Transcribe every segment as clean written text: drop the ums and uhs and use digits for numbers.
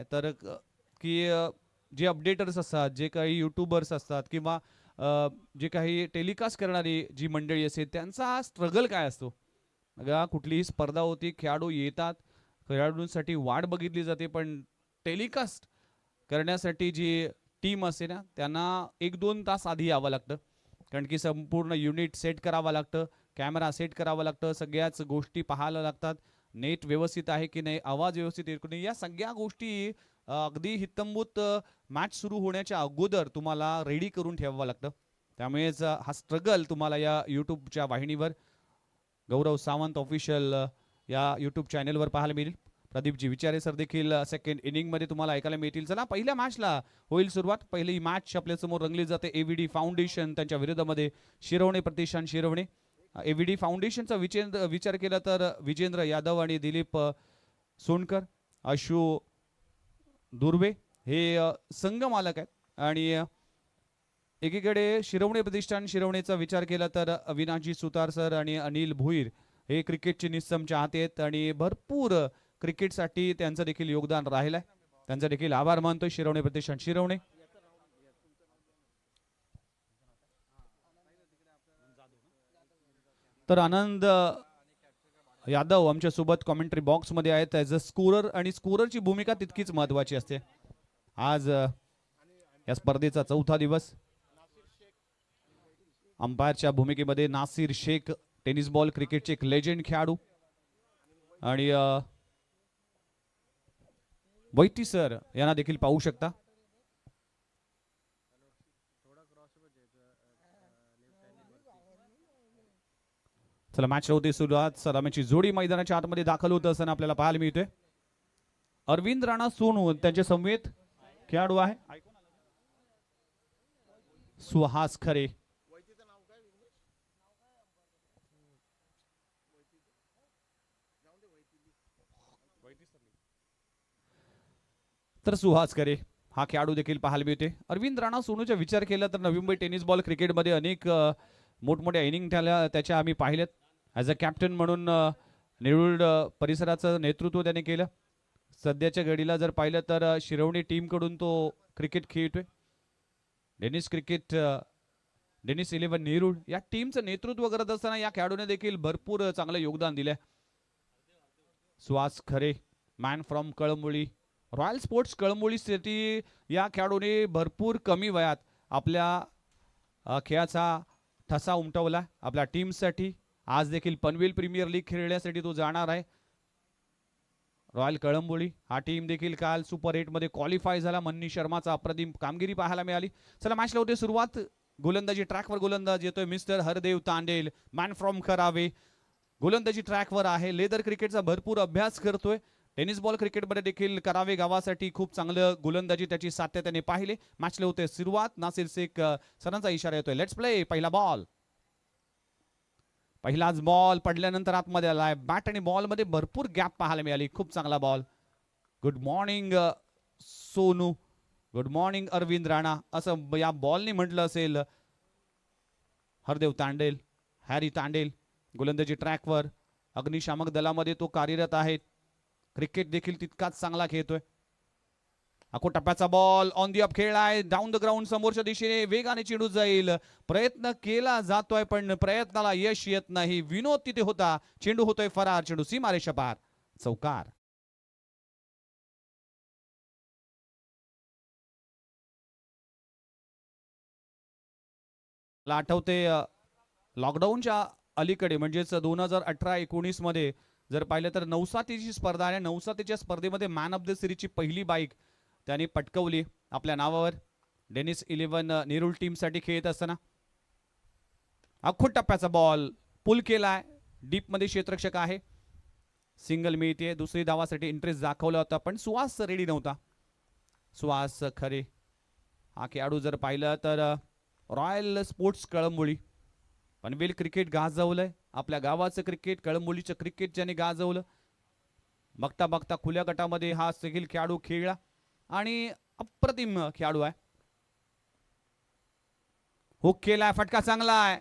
आहे तर की जे अपडेटर्स असतात, जे काही यूट्यूबर्स असतात किंवा जे काही टेलिकास्ट करणारी जी मंडळी असते त्यांचा स्ट्रगल काय असतो. बघा कुठलीही स्पर्धा होती, खेळाडू येतात, खेळाडूंसाठी वाट बघितली जाते, पण टेलिकास्ट करण्यासाठी जी टीम असते ना त्यांना 1-2 तास आधी यावं लागतं. कारण की संपूर्ण युनिट सेट करावं लागतं, कॅमेरा सेट करावं लागतं, सगळ्याच गोष्टी पाहायला लागतात, नेट व्यवस्थित आहे की नाही, आवाज व्यवस्थित येतो की नाही, या सगळ्या गोष्टी अगदी हितंबूत मॅच सुरू होण्याच्या अगोदर तुम्हाला रेडी करून ठेवावं लागतं. त्यामुळेच हा स्ट्रगल तुम्हाला या यूट्यूबच्या वाहिनीवर गौरव सावंत ऑफिशियल या यूट्यूब चॅनलवर पाहायला मिळेल. प्रदीपजी विचारे सर देखील सेकंड इनिंगमध्ये तुम्हाला ऐकायला मिळतील. चला पहिल्या मॅचला होईल सुरुवात. पहिली मॅच आपल्यासमोर रंगली जाते एव्हीडी फाउंडेशन त्यांच्या विरोधामध्ये शिरवणे प्रतिष्ठान शिरवणे. एव्हीडी फाउंडेशनचा विचार केला तर विजेंद्र यादव आणि दिलीप सोनकर, अशू दुर्वे हे संघ मालक आहेत. आणि एकीकडे शिरवणे प्रतिष्ठान शिरवणेचा विचार केला तर अविनाशजी सुतार सर आणि अनिल भोईर हे क्रिकेटचे निस्सम चाहते आहेत आणि भरपूर क्रिकेटसाठी त्यांचं देखील योगदान राहिलंय. त्यांचा देखील आभार मानतोय शिरवणे प्रतिष्ठान शिरवणे. तर आनंद यादव आमच्या सोबत कॉमेंट्री बॉक्स मध्ये आहेत ॲज अ स्कोरर, आणि स्कोररची भूमिका तितकीच महत्वाची असते. आज या स्पर्धेचा चौथा दिवस. अंपायरच्या भूमिकेमध्ये नासिर शेख, टेनिस बॉल क्रिकेटचे एक लेजेंड खेळाडू, आणि वैती सर यांना देखील पाहू शकता. चला मॅच होते सुरुवात. सलामीची जोडी मैदानाच्या आतमध्ये दाखल होत असताना आपल्याला पाहायला मिळते. अरविंद राणा सोनू त्यांचे समवेत खेळाडू आहे. सुहास खरे, तर सुहास खरे हा खेळाडू देखील पाहायला मिळते. अरविंद राणा सोनूचा विचार केला तर नवी मुंबई टेनिस बॉल क्रिकेटमध्ये अनेक मोठमोठ्या इनिंग त्याच्या आम्ही पाहिलेत. ॲज अ कॅप्टन म्हणून नेरूळ परिसराचं नेतृत्व त्याने केलं. सध्याच्या घडीला जर पाहिलं तर शिरवणी टीमकडून तो क्रिकेट खेळतोय. डेनिस 11 नेरूळ या टीमचं नेतृत्व करत असताना या खेळाडूने देखील भरपूर चांगलं योगदान दिलंय. सुहास खरे man from Kalamboli, royal sports Kalamboli city या खेळाडूने भरपूर कमी वयात आपल्या खेळाचा ठसा उमटवला आपल्या टीमसाठी. आज देखील पनवेल प्रीमियर लीग खेळण्यासाठी तो जाणार आहे. रॉयल कळंबोली हा टीम देखील काल सुपर 8 मध्ये क्वालिफाय झाला. मन्नी शर्माचा अप्रतिम कामगिरी पाहायला मिळाली. चला मॅचला होते सुरुवात. गोलंदाजी ट्रॅकवर गोलंदाज येतोय mister Hardev Tandel, man from Kharave. गोलंदाजी ट्रॅकवर आहे. लेदर क्रिकेटचा भरपूर अभ्यास करतोय. टेनिस बॉल क्रिकेटमध्ये देखील करावे गावासाठी खूप चांगलं गोलंदाजी त्याची सातत्याने पाहिले. मॅचला होते सुरुवात. नासिर शेख सरांचा इशारा येतोय लेट्स प्ले. पहिला बॉल, पहिलाच बॉल पडल्यानंतर आतमध्ये आलाय. बॅट आणि बॉल मध्ये भरपूर गॅप पाहायला मिळाली. खूप चांगला ball. Good morning Sonu, good morning Arvind Rana असं या बॉलनी म्हटलं असेल. हरदेव तांडेल, हॅरी तांडेल गोलंदाजी ट्रॅकवर. अग्निशामक दलामध्ये तो कार्यरत आहे. क्रिकेट देखील तितकाच चांगला खेळतोय. आखो टप्प्याचा बॉल ऑन दी अप खेळलाय. डाऊन द ग्राउंड समोरच्या दिशेने वेगाने चेंडू जाईल. प्रयत्न केला जातोय पण प्रयत्नाला यश येत नाही. विनोद तिथे होता. चेंडू होतोय फरार. चेंडू सीमारेषा पार. चौकार. मला आठवते लॉकडाऊनच्या अलीकडे म्हणजेच 2018-19 मध्ये जर पाहिलं तर नवसातीची स्पर्धा आहे. नवसातीच्या स्पर्धेमध्ये मॅन ऑफ द सिरीजची पहिली बाईक त्यांनी पटकवली आपल्या नावावर. डेनिस 11 नेरूळ टीमसाठी खेळत असताना अख्खो टप्प्याचा बॉल पुल केलाय. डीपमध्ये क्षेत्ररक्षक आहे. सिंगल मिळते. दुसरी धावासाठी इंटरेस्ट दाखवला होता पण सुहास रेडी नव्हता. सुहास खरे हा खेळाडू जर पाहिलं तर royal sports Kalamboli Panvel cricket गाजवलंय. आपल्या गावाचं क्रिकेट, कळंबोलीचं क्रिकेट ज्याने गाजवलं. बघता बघता खुल्या गटामध्ये हा देखील खेळाडू खेळला आणि अप्रतिम खेळाडू आहे. हुक केलाय. फटका चांगला आहे.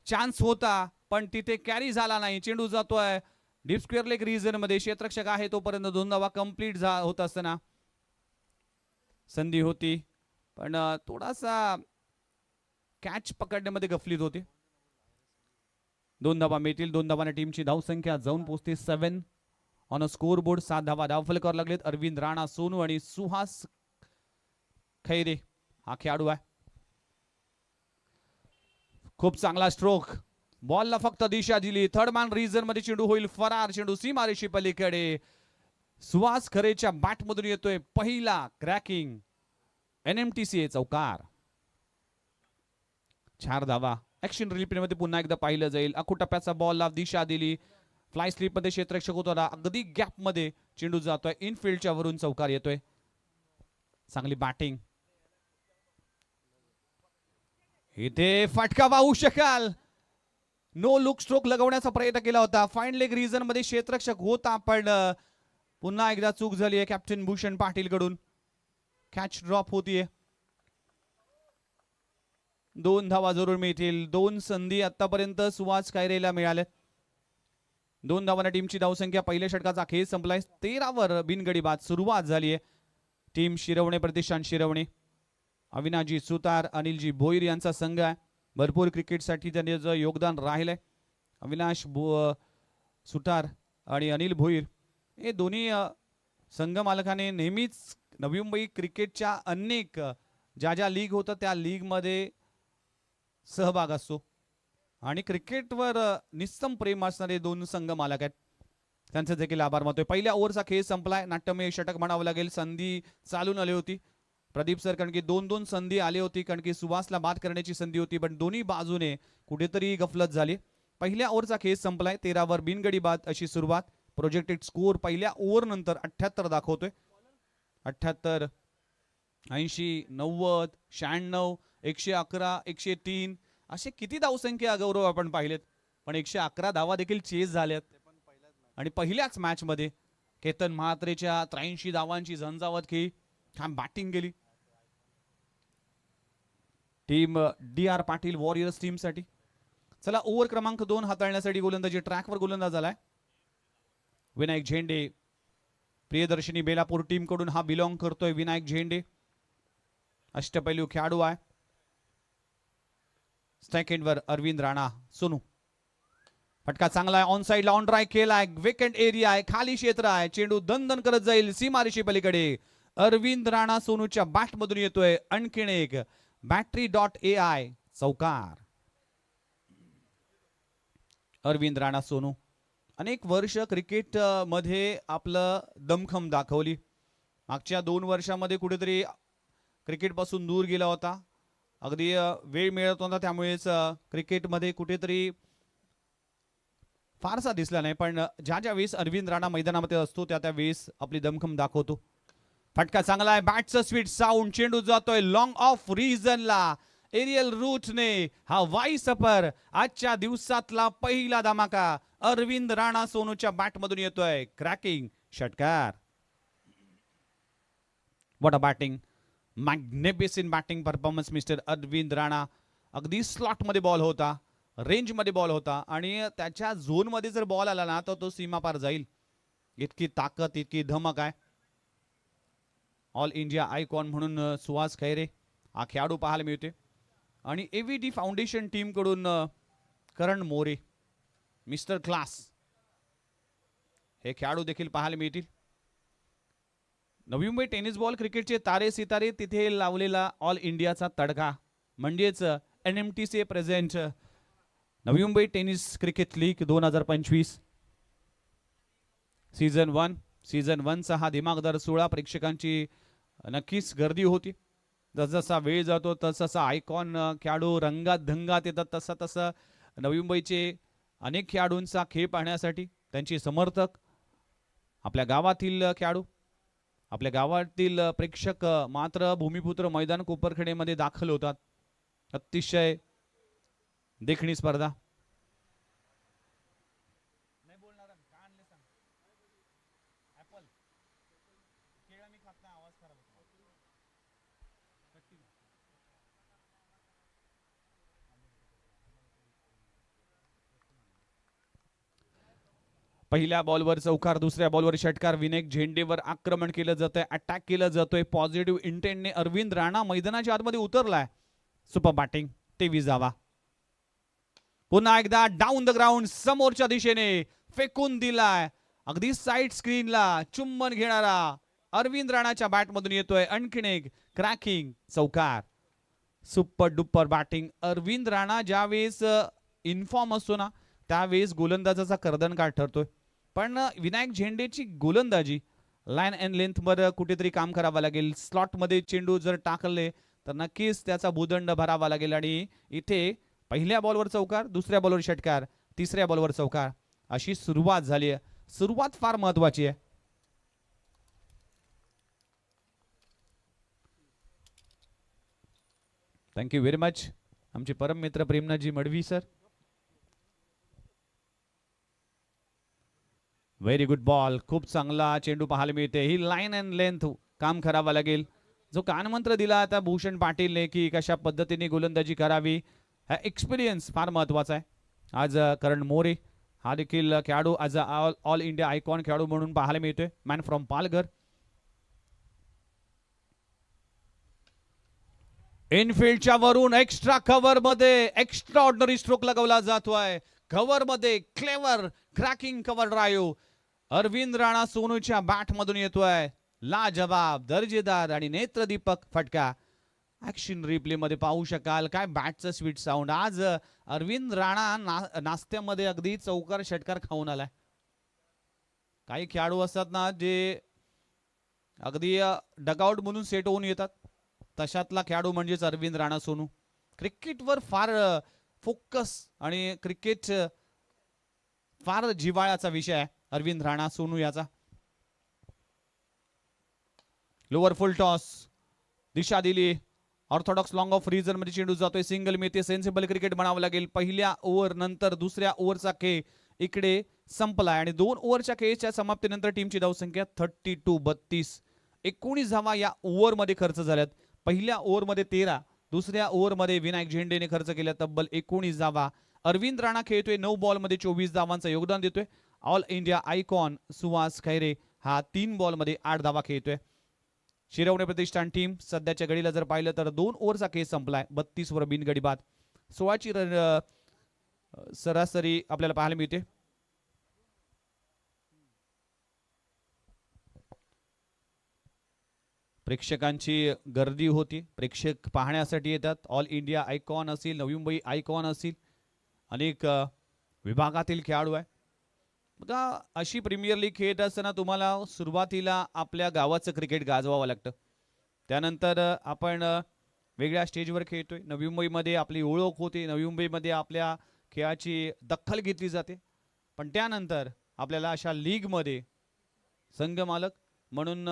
चान्स होता पण तिथे कॅरी झाला नाही. चेंडू जातोय डीप स्क्वेअर लेग रिजन मध्ये. क्षेत्ररक्षक आहे तोपर्यंत 2 धावा कंप्लीट होत असताना संधी होती, पण थोडासा कॅच पकडण्यामध्ये गफलीत होते. 2 धावा मिळतील. 2 धावाने टीमची धावसंख्या जाऊन पोहोचते 7 ऑन अ स्कोर बोर्ड. 7 धावा धावफलकावर लागलेत. अरविंद राणा सोनू आणि सुहास खैरे हा खेळाडू आहे. खूप चांगला स्ट्रोक. बॉलला फक्त दिशा दिली. थर्ड मॅन रिझन मध्ये चेंडू होईल फरार. चेंडू सीमारेषे पलीकडे. सुहास खरेच्या बॅट मधून येतोय पहिला क्रॅकिंग NMTCA चौकार. 4 धावा. ऍक्शन रिप्ले मध्ये पुन्हा एकदा पाहिलं जाईल. अकुटप्प्याचा बॉलला दिशा दिली. फ्लाय स्लिप मध्ये क्षेत्ररक्षक होता. अगदी गॅप मध्ये चेंडू जातोय. इनफिल्डच्या वरून चौकार येतोय. चांगली बॅटिंग. इथे फटका वाहू शकाल. नो लुक स्ट्रोक लगवण्याचा प्रयत्न केला होता. फाईन लेग रिजन मध्ये क्षेत्ररक्षक होता, पण पुन्हा एकदा चूक झाली आहे कॅप्टन भूषण पाटील कडून. कॅच ड्रॉप होतीये. 2 धावा जरूर मिळतील. 2 संधी आतापर्यंत सुहास खैरेला मिळाल्या. 2 धावांना टीमची धावसंख्या. पहिल्या षटकाचा खेळ संपलाय. 13 वर बिनगडी बाद सुरुवात झाली आहे. टीम शिरवणे प्रतिष्ठान शिरवणे, अविनाशजी सुतार, अनिलजी भोईर यांचा संघ आहे. भरपूर क्रिकेटसाठी त्यांचं योगदान राहिलंय. अविनाश सुतार आणि अनिल भोईर हे दोन्ही संघ मालकाने नेहमीच नवी मुंबई क्रिकेटच्या अनेक ज्या लीग होतात त्या लीग मध्ये सहभाग असतो आणि क्रिकेटवर निस्सम प्रेम असणारे 2 संघ मालक आहेत. त्यांचे देखील आभार मानतोय. पहिल्या ओव्हरचा खेळ संपलाय. नाट्यमय षटक म्हणावं लागेल. संधी चालून आली होती प्रदीप सर, कारण की 2-2 संधी आली होती, कारण की सुहासला बाद करण्याची संधी होती, पण दोन्ही बाजूने कुठेतरी गफलत झाली. पहिल्या ओव्हरचा खेळ संपलाय. 13 वर बिनगडी बाद अशी सुरुवात. प्रोजेक्टेड स्कोर पहिल्या ओव्हर नंतर 78 दाखवतोय. 78, 80, 90, 96, 111, 103 असे किती धावसंख्या गौरव आपण पाहिलेत, पण 111 धावा देखील चेस झाल्यात. आणि पहिल्याच मॅच मध्ये केतन म्हात्रेच्या 83 धावांची झंझावत खेळी. छान बॅटिंग गेली team DR Patil warriors team साठी. चला ओव्हर क्रमांक 2 हाताळण्यासाठी गोलंदाजी ट्रॅकवर गोलंदाज झालाय विनायक झेंडे. प्रियदर्शनी बेलापूर टीम कडून हा बिलॉंग करतोय विनायक झेंडे. अष्टपैलू खेळाडू आहे. सेकंड वर अरविंद राणा सोनू. फटका चांगला आहे. ऑन साइड ला ऑन ड्राय केलाय. वेकेंट एरिया आहे, खाली क्षेत्र आहे. चेंडू दणदण करत जाईल सीमारेषे पलीकडे. अरविंद राणा सोनूच्या बॅट मधून येतोय आणखीन एक battery.ai चौकार. अरविंद राणा सोनू अनेक वर्ष क्रिकेट मध्ये आपलं दमखम दाखवली. मागच्या 2 वर्षामध्ये कुठेतरी क्रिकेट पासून दूर गेला होता. अगदी वेळ मिळत होता, त्यामुळेच क्रिकेटमध्ये कुठेतरी फारसा दिसला नाही, पण ज्या वेळेस अरविंद राणा मैदानामध्ये असतो त्या वेळेस आपली दमखम दाखवतो. फटका चांगला आहे. बॅटचं स्वीट साऊंड. चेंडू जातोय लॉंग ऑफ रिजनला. एरियल रूटने हा वाईस अपर. आजच्या दिवसातला पहिला धमाका अरविंद राणा सोनूच्या बॅट मधून येतोय. क्रॅकिंग षटकार. What a batting. Magnificent batting performance mister Arvind Rana. अगदी स्लॉट मध्ये बॉल होता, रेंज मध्ये बॉल होता आणि त्याच्या झोन मध्ये जर बॉल आला ना तर तो सीमा पार जाईल. इतकी ताकद, इतकी धमक आहे. ऑल इंडिया आयकॉन म्हणून सुहास खैरे हा खेळाडू पाहायला मिळते. आणि AVD फाउंडेशन टीम कडून करण मोरे मिस्टर क्लास हे खेळाडू देखील पाहायला मिळतील. नवी मुंबई टेनिस बॉल क्रिकेटचे तारे सितारे तिथे लावलेला ऑल इंडियाचा तडका म्हणजेच NMTCA present Navi Mumbai tennis cricket league 2025 season 1. Season 1चा हा दिमागदार 16 प्रेक्षकांची नक्कीच गर्दी होती. जसजसा वेळ जातो तससा आयकॉन खेळाडू रंगात धंगात येतात, तसा तसा नवी मुंबईचे अनेक खेळाडूंचा खेळ पाहण्यासाठी त्यांचे समर्थक, आपल्या गावातील खेळाडू, आपल्या गावातील प्रेक्षक मात्र भूमिपुत्र मैदान कोपरखेडेमध्ये दाखल होतात. अतिशय देखणी स्पर्धा. पहिल्या बॉलवर चौकार, दुसऱ्या बॉलवर षटकार. विनायक झेंडेवर आक्रमण केलं जातंय, अटॅक केलं जातोय पॉझिटिव्ह इंटेंटने. अरविंद राणा मैदानाच्या आतमध्ये उतरलाय. सुपर बॅटिंग, टीव्ही जावा. पुन्हा एकदा डाऊन द ग्राउंड, समोरच्या दिशेने फेकून दिलाय. अगदी साईड स्क्रीनला चुंबन घेणारा अरविंद राणाच्या बॅटमधून येतोय आणखीन एक क्रॅकिंग चौकार. Super duper batting. Arvind Rana ज्यावेळेस इन्फॉर्म असतो ना त्यावेळेस गोलंदाजाचा कर्दनकाळ ठरतोय. पण विनायक झेंडेची गोलंदाजी लाईन अँड लेंथ वर कुठेतरी काम करावं लागेल. स्लॉट मध्ये चेंडू जर टाकले तर नक्कीच त्याचा भूदंड भरावा लागेल. आणि इथे पहिल्या बॉलवर चौकार, दुसऱ्या बॉलवर षटकार, तिसऱ्या बॉलवर चौकार अशी सुरुवात झाली आहे. सुरुवात फार महत्वाची आहे. थँक्यू व्हेरी मच आमचे परम मित्र Premnathji Madvi sir. Very good ball. खूप चांगला चेंडू पाहायला मिळते. ही लाईन अँड लेंथ काम करावं लागेल. जो कानमंत्र दिला आता भूषण पाटीलने की कशा पद्धतीने गोलंदाजी करावी, हा एक्सपिरियन्स फार महत्वाचा आहे. आज करण मोरे हा देखील खेळाडू आज ऑल इंडिया आयकॉन खेळाडू म्हणून पाहायला मिळतोय. Man from Palghar. इनफिल्डच्या वरून एक्स्ट्रा कव्हर मध्ये एक्स्ट्रा ऑर्डिनरी स्ट्रोक लगवला जातोय. कव्हर मध्ये clever cracking cover drive Arvind Rana सोनूच्या बॅट मधून येतोय. लाजवाब, दर्जेदार आणि नेत्रदीपक फटका. ऍक्शन रिप्ले मध्ये पाहू शकाल काय बॅटचं स्वीट साऊंड. आज अरविंद राणा नाश्त्यामध्ये अगदी चौकार षटकार खाऊन आलाय. काही खेळाडू असतात ना जे अगदी डगआउट म्हणून सेट होऊन येतात, तशातला खेळाडू म्हणजेच अरविंद राणा सोनू. क्रिकेटवर फार फोकस आणि क्रिकेट फार जिव्हाळ्याचा विषय आहे अरविंद राणा सोनू याचा. लोअर फुल टॉस, दिशा दिली. ऑर्थोडॉक्स लॉंग ऑफ रिझन मध्ये चेंडू जातोय. सिंगल मिळते. सेन्सिबल क्रिकेट म्हणावं लागेल. पहिल्या ओव्हर नंतर दुसऱ्या ओव्हरचा खेळ इकडे संपलाय आणि 2 ओव्हरच्या खेळच्या समाप्तीनंतर टीमची धावसंख्या 32. 19 धावा या ओव्हर मध्ये खर्च झाल्यात. पहिल्या ओव्हर मध्ये 13, दुसऱ्या ओव्हर मध्ये विनायक झेंडेने खर्च केल्या तब्बल 19 धावा. अरविंद राणा खेळतोय 9 बॉल मध्ये 24 धावांचं योगदान देतोय. All India icon Suhas Khaire हा 3 बॉल मध्ये 8 धावा खेळतोय. शिरवणे प्रतिष्ठान टीम सध्याच्या घडीला जर पाहिलं तर 2 ओव्हरचा खेळ संपलाय. 32 वर बिनगडी बाद. 16ची सरासरी आपल्याला पाहायला मिळते. प्रेक्षकांची गर्दी होती. प्रेक्षक पाहण्यासाठी येतात. ऑल इंडिया आयकॉन असेल, नवी मुंबई आयकॉन असेल, अनेक विभागातील खेळाडू आहे. बघा अशी प्रीमियर लीग खेळत असताना तुम्हाला सुरुवातीला आपल्या गावाचं क्रिकेट गाजवावं लागतं. त्यानंतर आपण वेगळ्या स्टेजवर खेळतोय. नवी मुंबईमध्ये आपली ओळख होते. नवी मुंबईमध्ये आपल्या खेळाची दखल घेतली जाते. पण त्यानंतर आपल्याला अशा लीगमध्ये संघ मालक म्हणून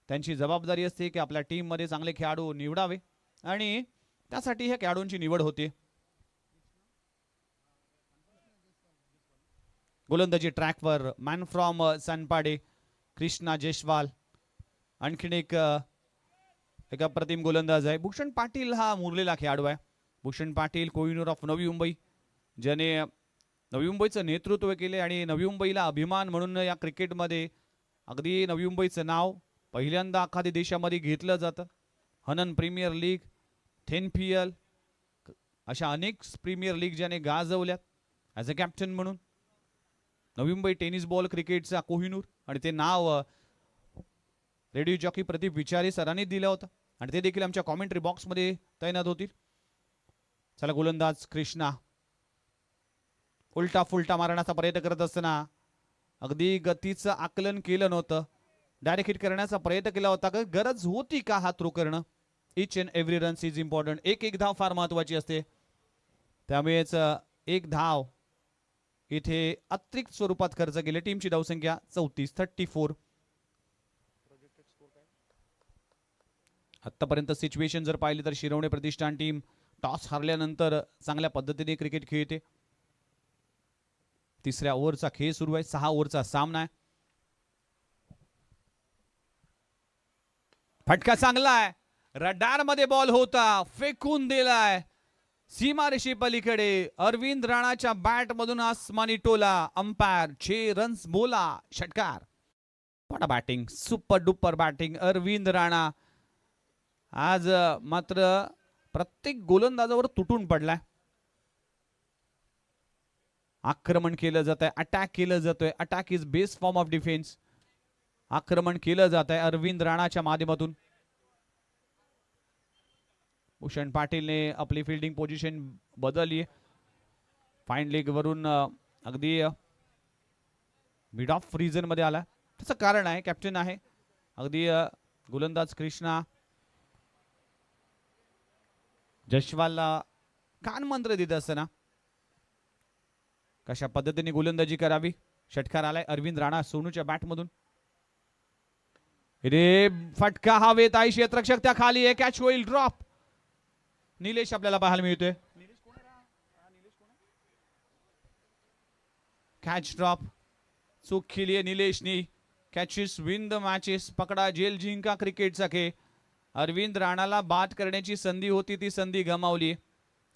त्यांची जबाबदारी असते की आपल्या टीममध्ये चांगले खेळाडू निवडावे आणि त्यासाठी ह्या खेळाडूंची निवड होते. गोलंदाजी ट्रॅकवर मॅन फ्रॉम सनपाडे कृष्णा जयस्वाल. आणखीन एक अप्रतिम गोलंदाज आहे भूषण पाटील. हा मुरलेला खेळाडू आहे. भूषण पाटील कोहिनूर ऑफ नवी मुंबई, ज्याने नवी मुंबईचं नेतृत्व केले आणि नवी मुंबईला अभिमान म्हणून या क्रिकेटमध्ये अगदी नवी मुंबईचं नाव पहिल्यांदा अखादी देशामध्ये घेतलं जातं. हनन प्रीमियर लीग, थेनपीएल अशा अनेक प्रीमियर लीग ज्याने गाजवल्यात ॲज अ कॅप्टन म्हणून. नवी मुंबई टेनिस बॉल क्रिकेटचा कोहिनूर आणि ते नाव रेडिओ जॉकी प्रदीप विचारे सरांनी दिलं होतं आणि ते देखील आमच्या कॉमेंट्री बॉक्समध्ये तैनात होतील. चला गोलंदाज कृष्णा उलटा फुलटा मारण्याचा प्रयत्न करत असताना अगदी गतीचं आकलन केलं नव्हतं. डायरेक्ट हिट करण्याचा प्रयत्न केला होता. का गरज होती का हा थ्रो करणं? Each and every runs is important. एक धाव फार महत्वाची असते. त्यामुळेच एक धाव इथे अतिरिक्त स्वरूपात खर्च केले. टीमची धावसंख्या 34. आतापर्यंत सिच्युएशन जर पाहिली तर शिरवणे प्रतिष्ठान टीम टॉस हारल्यानंतर चांगल्या पद्धतीने क्रिकेट खेळते. तिसऱ्या ओव्हरचा खेळ सुरू आहे. 6 ओव्हरचा सामना आहे. फटका चांगला आहे. रडार मध्ये बॉल होता, फेकून दिलाय. सीमारेषे पलीकडे अरविंद राणाच्या बॅट मधून आसमानी टोला. अंपायर 6 रन्स बोला. षटकार. पण batting, super duper batting Arvind Rana. आज मात्र प्रत्येक गोलंदाजावर तुटून पडलाय. आक्रमण केलं जात आहे, अटॅक केलं जातोय. Attack is best form of defence. आक्रमण केलं जात आहे अरविंद राणाच्या माध्यमातून. भूषण पाटीलने आपली फिल्डिंग पोझिशन बदलली. फाईन लेग वरून अगदी मिड ऑफ रिजन मध्ये आला. त्याचं कारण आहे, कॅप्टन आहे अगदी गोलंदाज कृष्णा जशवालला कान मंत्र देत असताना कशा पद्धतीने गोलंदाजी करावी. षटकार आलाय अरविंद राणा सोनूच्या बॅट मधून. रे फटका हवेत आहे. क्षेत्ररक्षक त्या खाली आहे. कॅच होईल. ड्रॉप. निलेश आपल्याला पाहायला मिळतोय. Catch drop. चूक केली आहे निलेशनी. Catches win the matches. पकडा जेल जिंका क्रिकेटचा खेळ. अरविंद राणाला बाद करण्याची संधी होती, ती संधी गमावली.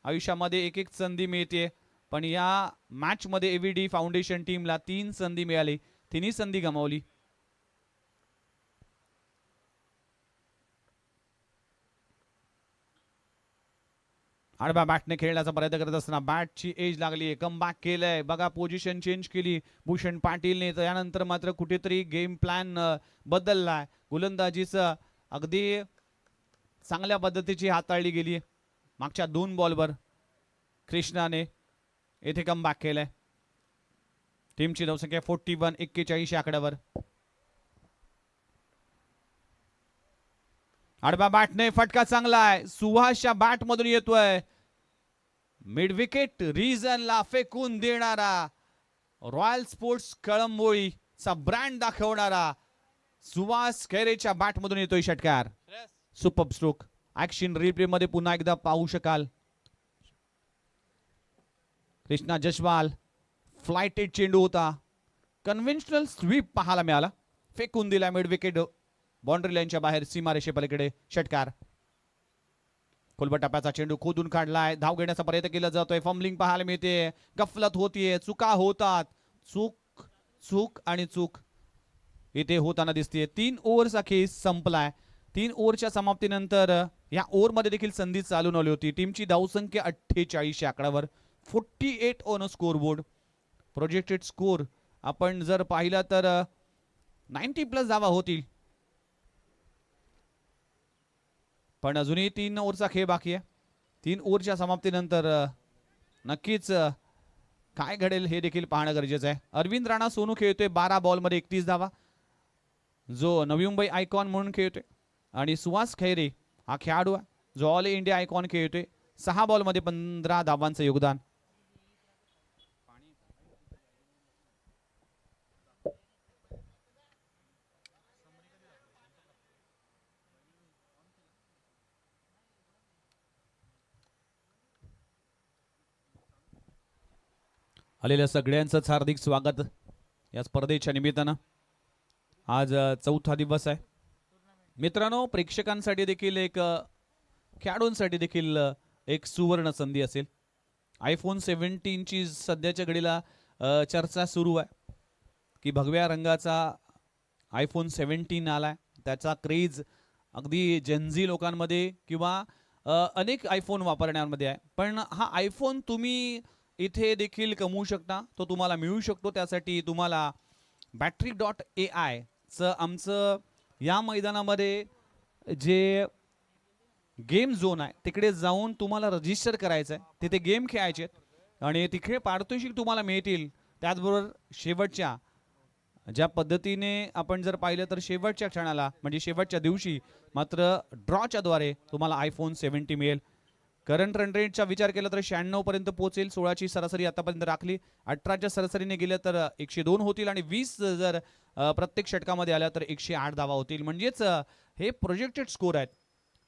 आयुष्यामध्ये एक एक संधी मिळते, पण या मॅच मध्ये एव्हीडी फाउंडेशन टीमला 3 संधी मिळाली, तिन्ही संधी गमावली. आडव्या बॅटने खेळण्याचा प्रयत्न करत असताना बॅटची एज लागली. कम बॅक केलंय. बघा पोझिशन चेंज केली भूषण पाटीलने. त्यानंतर मात्र कुठेतरी गेम प्लॅन बदललाय. गोलंदाजीचं अगदी चांगल्या पद्धतीची हाताळली गेली. मागच्या 2 बॉलवर कृष्णाने येथे कम बॅक केलंय. टीमची धावसंख्या 41, 41 आकड्यावर. आडव्या बॅटने फटका चांगला आहे. सुहासच्या बॅट मधून येतोय. मिड विकेट रिजनला फेकून देणारा, रॉयल स्पोर्ट्स कळंबोळीचा ब्रँड दाखवणारा सुहास खैरेच्या बॅट मधून येतोय षटकार. Super stroke. ऍक्शन रिप्ले मध्ये पुन्हा एकदा पाहू शकाल. कृष्णा जशवाल. फ्लाइटेड चेंडू होता. कन्व्हेन्शनल स्वीप पाहायला मिळाला. फेकून दिला मिड विकेट बाउंड्री लाईनच्या बाहेर. सीमारेषे पलीकडे षटकार. खोलबट टप्प्याचा चेंडू खोदून काढलाय. धाव घेण्याचा प्रयत्न केला जातोय. फंबलिंग पाहायला मिळते. गफलत होतीये. चुका होतात. चूक चूक आणि चूक इथे होताना दिसते. 3 ओव्हरचा खेळ संपलाय. 3 ओव्हरच्या समाप्तीनंतर या ओव्हरमध्ये देखील संधी चालून आली होती. टीमची धावसंख्या 48 आकड्यावर. 48 on a score board. Projected score आपण जर पाहिला तर 90 प्लस धावा होतील, पण अजूनही 3 ओव्हरचा खेळ बाकी आहे. 3 ओव्हरच्या समाप्तीनंतर नक्कीच काय घडेल हे देखील पाहणं गरजेचं आहे. अरविंद राणा सोनू खेळतोय 12 बॉलमध्ये 31 धावा, जो नवी मुंबई आयकॉन म्हणून खेळतोय. आणि सुहास खैरे हा खेळाडू आहे जो ऑल इंडिया आयकॉन खेळतोय. 6 बॉलमध्ये 15 धावांचं योगदान. आलेल्या सगळ्यांचंच हार्दिक स्वागत या स्पर्धेच्या निमित्तानं. आज 4था दिवस आहे मित्रांनो. प्रेक्षकांसाठी देखील एक, खेळाडूंसाठी देखील एक सुवर्ण संधी असेल. आयफोन 17 ची सध्याच्या घडीला चर्चा सुरू आहे की भगव्या रंगाचा आयफोन 17 आलाय. त्याचा क्रेज अगदी जेनझी लोकांमध्ये किंवा अनेक आयफोन वापरण्यामध्ये आहे. पण हा आयफोन तुम्ही इथे देखील कमवू शकता. तो तुम्हाला मिळू शकतो. त्यासाठी तुम्हाला battery.ai चं आमचं या मैदानामध्ये जे गेम झोन आहे तिकडे जाऊन तुम्हाला रजिस्टर करायचं आहे. तिथे गेम खेळायचे आणि तिकडे पारितोषिक तुम्हाला मिळतील. त्याचबरोबर शेवटच्या ज्या पद्धतीने आपण जर पाहिलं तर शेवटच्या क्षणाला म्हणजे शेवटच्या दिवशी मात्र ड्रॉच्या द्वारे तुम्हाला आयफोन 70 मिळेल. करंट रन रेटचा विचार केला तर 96 पर्यंत पोहोचेल. 16ची सरासरी आतापर्यंत राखली. 18च्या सरासरीने गेलं तर 102 होतील आणि 20 जर प्रत्येक षटकामध्ये आल्या तर 108 धावा होतील. म्हणजेच हे प्रोजेक्टेड स्कोर आहेत.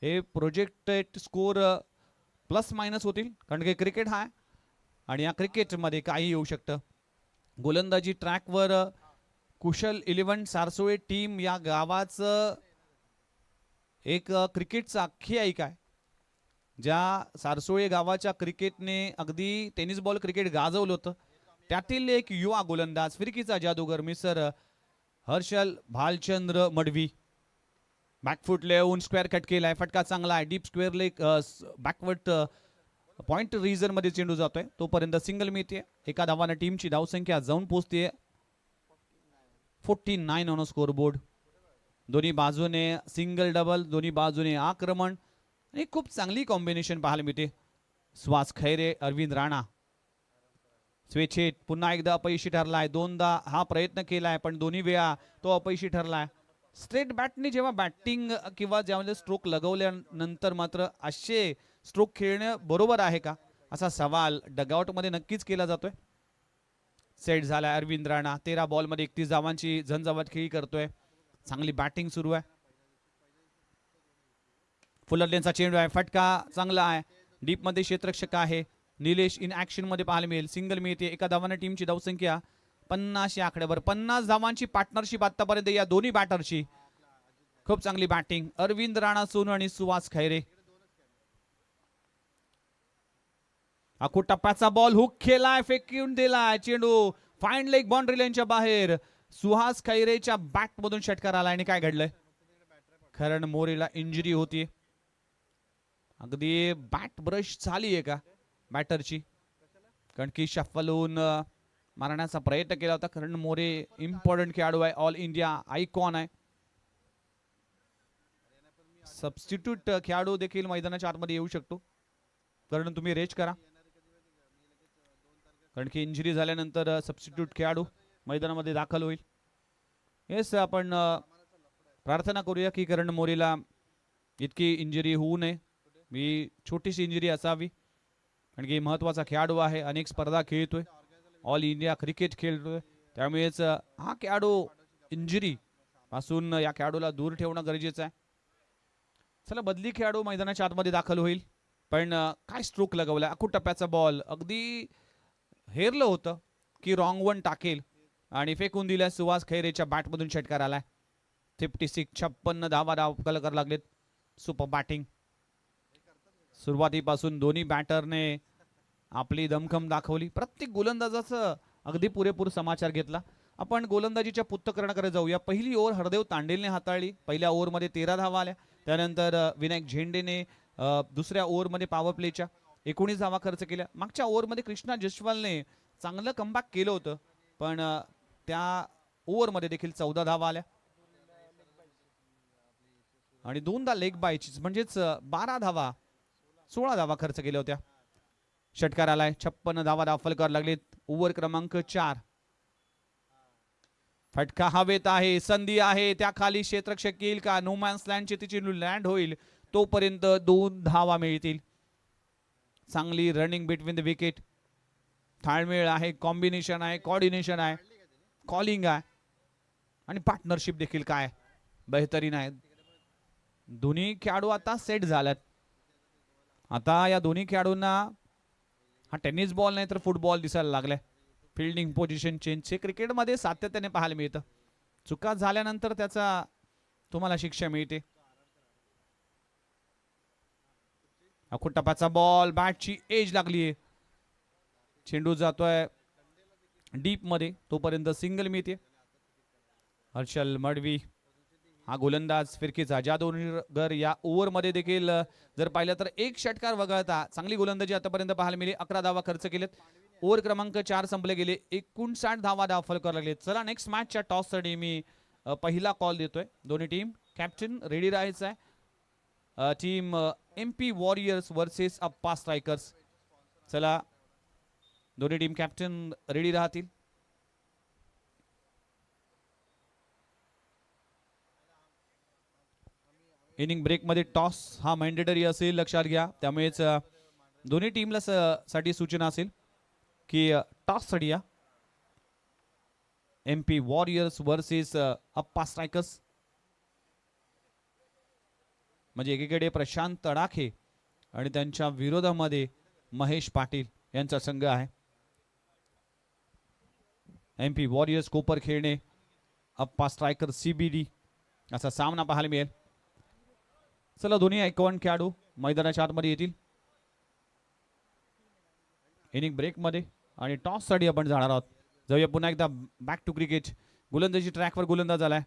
हे प्रोजेक्टेड स्कोर प्लस मायनस होतील कारण की क्रिकेट हा आहे आणि या क्रिकेटमध्ये काही येऊ शकतं. गोलंदाजी ट्रॅकवर कुशल 11 सारसोळे टीम या गावाचं एक क्रिकेटचं आख्यायिका आहे. ज्या सारसोळे गावाच्या क्रिकेटने अगदी टेनिस बॉल क्रिकेट गाजवलं होतं त्यातील एक युवा गोलंदाज फिरकीचा जादूगर मिसर हर्षल भालचंद्र मडवी. बॅकफुट येऊन स्क्वेअर कट केलाय, फटका चांगला आहे, deep square leg backward point region मध्ये चेंडू जातोय, तोपर्यंत सिंगल मिळते. एका धावाने टीमची धावसंख्या जाऊन पोहोचते 49 ऑन स्कोर बोर्ड. दोन्ही बाजूने सिंगल डबल, दोन्ही बाजूने आक्रमण आणि खूप चांगली कॉम्बिनेशन पाहायला मिळते. सुहास खैरे, अरविंद राणा स्वेच्छेत पुन्हा एकदा अपयशी ठरलाय. दोनदा हा प्रयत्न केलाय पण दोन्ही वेळा तो अपयशी ठरलाय. स्ट्रेट बॅटने जेव्हा बॅटिंग किंवा ज्यामध्ये स्ट्रोक लगवल्यानंतर मात्र असे स्ट्रोक खेळणं बरोबर आहे का असा सवाल डगआउट मध्ये नक्कीच केला जातोय. सेट झालाय अरविंद राणा. 13 बॉल मध्ये 31 धावांची झंझावात खेळी करतोय. चांगली बॅटिंग सुरू आहे. फुलर लेनचा चेंडू आहे, फटका चांगला आहे, डीप मध्ये क्षेत्ररक्षक आहे. निलेश इन ऍक्शन मध्ये पाहायला मिळेल. सिंगल मिळते. एका धावाने टीमची धावसंख्या 50 या आकड्यावर. 50 धावांची पार्टनरशिप आतापर्यंत या दोन्ही बॅटरची. खूप चांगली बॅटिंग अरविंद राणा सोनू आणि सुहास खैरे. अखूट टप्प्याचा बॉल हुक केलाय, फेकून दिलाय चेंडू फाईन लेग बाउंड्री लाईनच्या बाहेर. सुहास खैरेच्या बॅट मधून षटकार आला आणि काय घडलंय, करण मोरेला इंजुरी होती. अगदी बॅट ब्रश झाली आहे का बॅटरची, कारण की शफल होऊन मारण्याचा प्रयत्न केला होता. करण मोरे इम्पॉर्टंट खेळाडू आहे, ऑल इंडिया आयकॉन आहे. सबस्टिट्यूट खेळाडू देखील मैदानाच्या आतमध्ये येऊ शकतो, कारण तुम्ही रेज करा, कारण की इंजुरी झाल्यानंतर सबस्टिट्यूट खेळाडू मैदानामध्ये दाखल होईल. येस, आपण प्रार्थना करूया की करण मोरेला इतकी इंजुरी होऊ नये. मी छोटीशी इंजुरी असावी, कारण की महत्वाचा खेळाडू आहे, अनेक स्पर्धा खेळतोय, ऑल इंडिया क्रिकेट खेळतोय. त्यामुळेच हा खेळाडू इंजुरी पासून या खेळाडूला दूर ठेवणं गरजेचं आहे. चला, बदली खेळाडू मैदानाच्या आतमध्ये दाखल होईल. पण काय स्ट्रोक लगवला. अखूट टप्प्याचा बॉल अगदी हेरलं होतं की रॉंग वन टाकेल आणि फेकून दिल्या. सुहास खैरेच्या बॅटमधून षटकार आलाय. 56 धावा दाखल करायला लागलेत. सुपर बॅटिंग सुरुवातीपासून दोन्ही बॅटरने आपली दमखम दाखवली. प्रत्येक गोलंदाजाचं अगदी पुरेपूर समाचार घेतला. आपण गोलंदाजीच्या पृथक्करणाकडे जाऊया. पहिली ओव्हर हरदेव तांडेलने हाताळली. पहिल्या ओव्हरमध्ये 13 धावा आल्या. त्यानंतर विनायक झेंडेने दुसऱ्या ओव्हरमध्ये पॉवर प्लेच्या 19 धावा खर्च केल्या. मागच्या ओव्हरमध्ये कृष्णा जसवालने चांगलं कमबॅक केलं होतं, पण त्या ओव्हरमध्ये देखील 14 धावा आल्या आणि दोनदा लेग बायचीच, म्हणजेच 12 धावा 16 धावा खर्च केल्या होत्या. षटकार आलाय. 56 धावा दाखल करायला लागलेत. ओव्हर क्रमांक 4. फटका हवेत आहे, संधी आहे, त्या खाली क्षेत्ररक्षक येईल का, नोमॅन्स लँडची तिची लँड होईल, तोपर्यंत 2 धावा मिळतील. चांगली रनिंग बिटवीन द विकेट, ताळमेळ आहे, कॉम्बिनेशन आहे, कोऑर्डिनेशन आहे, कॉलिंग आहे आणि पार्टनरशिप देखील काय बेहतरीन आहे. दोन्ही खेळाडू आता सेट झाल्यात. आता या दोन्ही खेळाडूंना हा टेनिस बॉल नाही तर फुटबॉल दिसायला लागलाय. फिल्डिंग पोझिशन चेंजचे क्रिकेटमध्ये सातत्याने पाहायला मिळतं. चुका झाल्यानंतर त्याचा तुम्हाला शिक्षा मिळते. अखूट टप्प्याचा बॉल, बॅटची एज लागलीये, चेंडू जातोय डीप मध्ये, तोपर्यंत सिंगल मिळते. हर्षल मडवी हा गोलंदाज फिरकीचा जादूगर या ओव्हर मध्ये देखील जर पाहिलं तर एक षटकार वगळता चांगली गोलंदाजी आतापर्यंत पाहायला मिळाली. 11 धावा खर्च केलेत. ओव्हर क्रमांक 4 संपले गेले. 59 धावा दाखल करायला लागले. चला, नेक्स्ट मॅचच्या टॉस साठी मी पहिला कॉल देतोय. दोन्ही टीम कॅप्टन रेडी राहायचं आहे. टीम MP वॉरियर्स वर्सेस अप्पा स्ट्रायकर्स. चला, दोन्ही टीम कॅप्टन रेडी राहतील. इनिंग ब्रेक मध्ये टॉस हा मॅन्डेटरी असेल, लक्षात घ्या. त्यामुळेच दोन्ही टीमला साठी सूचना असेल की टॉस साठी या. MP वॉरियर्स वर्सेस अप्पा स्ट्रायकर्स. म्हणजे एकीकडे प्रशांत तडाखे आणि त्यांच्या विरोधामध्ये महेश पाटील यांचा संघ आहे. MP वॉरियर्स कोपर खेळणे, अप्पा स्ट्रायकर CBD असा सामना पाहायला मिळेल. चला, दोन्ही आयकॉन खेळाडू मैदानाच्या आतमध्ये येतील. इनिंग ब्रेकमध्ये आणि टॉससाठी आपण जाणार आहोत. जाऊया पुन्हा एकदा बॅक टू क्रिकेट. गोलंदाजी ट्रॅकवर गोलंदाज आलाय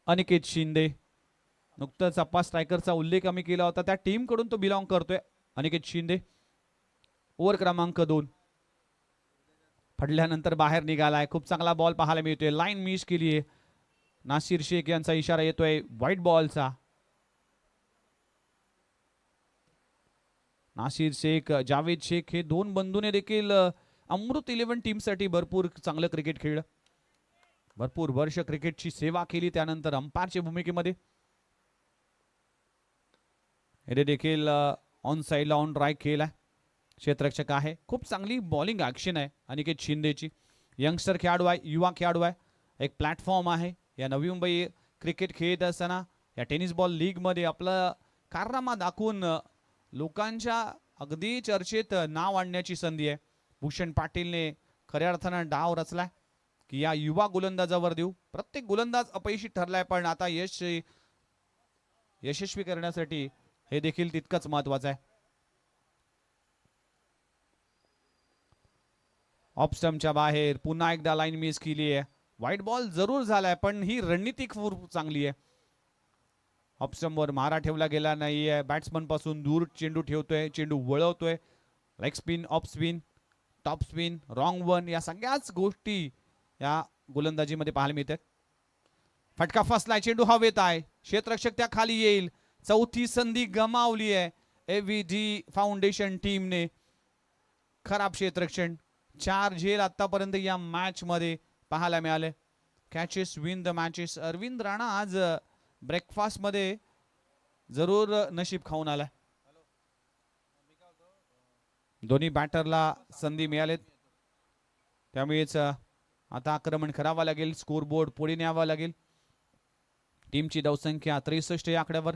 अनिकेत शिंदे. नुकतंच अप्पा स्ट्रायकरचा उल्लेख आम्ही केला होता, त्या टीम कडून तो बिलॉंग करतोय. अनिकेत शिंदे ओव्हर क्रमांक 2 फडल्यानंतर बाहेर निघालाय. खूप चांगला बॉल पाहायला मिळतोय. लाईन मिस केली आहे. नासिर शेख यांचा इशारा येतोय व्हाईट बॉलचा. नासिर शेख, जावेद शेख हे दोन बंधूने देखील अमृत 11 टीमसाठी भरपूर चांगलं क्रिकेट खेळलं. भरपूर वर्ष क्रिकेटची सेवा केली. त्यानंतर अंपायरच्या भूमिकेमध्ये हे देखील ऑन साईडला ऑन ड्राईव्ह केलाय. क्षेत्ररक्षक आहे. खूप चांगली बॉलिंग ॲक्शन आहे अनिकेत शिंदेची. यंगस्टर खेळाडू आहे, युवा खेळाडू आहे. एक प्लॅटफॉर्म आहे या नवी मुंबई क्रिकेट खेळत असताना या टेनिस बॉल लीगमध्ये आपला कारनामा दाखवून लोकांच्या अगदी चर्चेत नाव आणण्याची संधी आहे. भूषण पाटीलने खऱ्या अर्थानं डाव रचलाय की या युवा गोलंदाजावर देऊ. प्रत्येक गोलंदाज अपयशी ठरलाय, पण आता यशस्वी करण्यासाठी हे देखील तितकंच महत्वाचं आहे. ऑफ स्टंपच्या बाहेर पुन्हा एकदा लाईन मिस केली आहे. व्हाईट बॉल जरूर झालाय, पण ही रणनीती खूप चांगली आहे. ऑफ स्टंपवर मारा ठेवला गेला नाहीये. बॅट्समन पासून दूर चेंडू ठेवतोय, चेंडू वळवतोय. Leg spin, off spin, top spin, wrong one या सगळ्याच गोष्टी या गोलंदाजीमध्ये पाहायला मिळतात. फटका फसलाय, चेंडू हवेत आहे. क्षेत्ररक्षक त्या खाली येईल. चौथी संधी गमावली आहे एव्हीडी फाउंडेशन टीमने. खराब क्षेत्ररक्षण. 4 झेल आतापर्यंत या मॅच मध्ये पाहायला मिळाले. Catches win the matches. Arvind Rana आज ब्रेकफास्ट मध्ये जरूर नशीब खाऊन आलाय. दोन्ही बॅटरला संधी मिळालेत, त्यामुळेच आता आक्रमण करावं लागेल. स्कोर बोर्ड पुढे न्यावं लागेल. टीमची धावसंख्या 63 या आकड्यावर.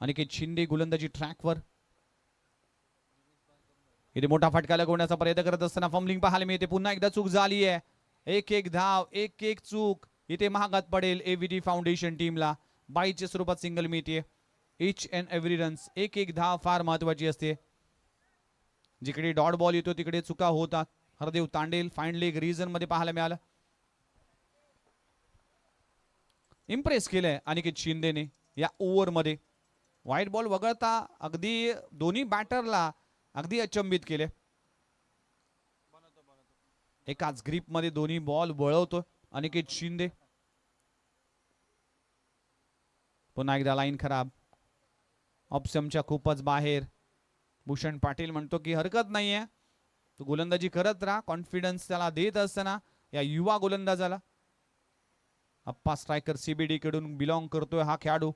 अनिकेत शिंदे गोलंदाजी ट्रॅकवर. इथे मोठा फटका लगवण्याचा प्रयत्न करत असताना फंबलिंग पाहायला मिळते. पुन्हा एकदा चूक झाली आहे. एक धाव, एक चूक इथे महागात पडेल एव्हीडी फाउंडेशन टीमला. बाईच्या स्वरूपात सिंगल मिळते. Each and every runs. एक धाव फार महत्वाची असते. जिकडे डॉट बॉल येतो तिकडे चुका होतात. Hardev Tandel fine leg region मध्ये पाहायला मिळालं. इम्प्रेस केलंय अनिकेत शिंदेने या ओव्हर मध्ये. व्हाईट बॉल वगळता अगदी दोन्ही बॅटरला अगदी अचंबित केले. एकाच ग्रीप मध्ये दोन्ही बॉल वळवतो अनिकेत शिंदे. पुन्हा एकदा लाईन खराब. ऑप्शनच्या खूपच बाहेर. भूषण पाटील म्हणतो की हरकत नाहीये, तो गोलंदाजी करत राहा. कॉन्फिडन्स त्याला देत असताना या युवा गोलंदाजाला. अप्पा स्ट्रायकर सीबीडी कडून बिलॉंग करतोय हा खेळाडू.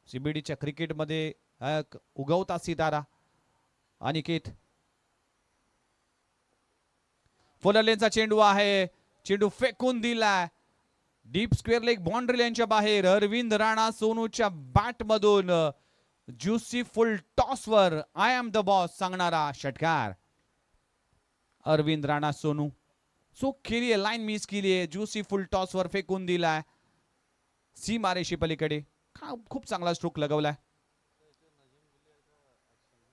सीबीडीच्या क्रिकेटमध्ये उगवता सितारा अनिकेत. फोलरलेनचा चेंडू आहे. चेंडू फेकून दिलाय डीप स्क्वेअर लेग बाउंड्री लाईनच्या बाहेर. अरविंद राणा सोनूच्या बॅट मधून ज्युसी फुल टॉस वर आय एम द बॉस सांगणारा षटकार. अरविंद राणा सोनू चूक केली आहे, लाईन मिस केली आहे. ज्युसी फुल टॉस वर फेकून दिलाय सीमारेषी पलीकडे. खूप चांगला स्ट्रोक लगवलाय.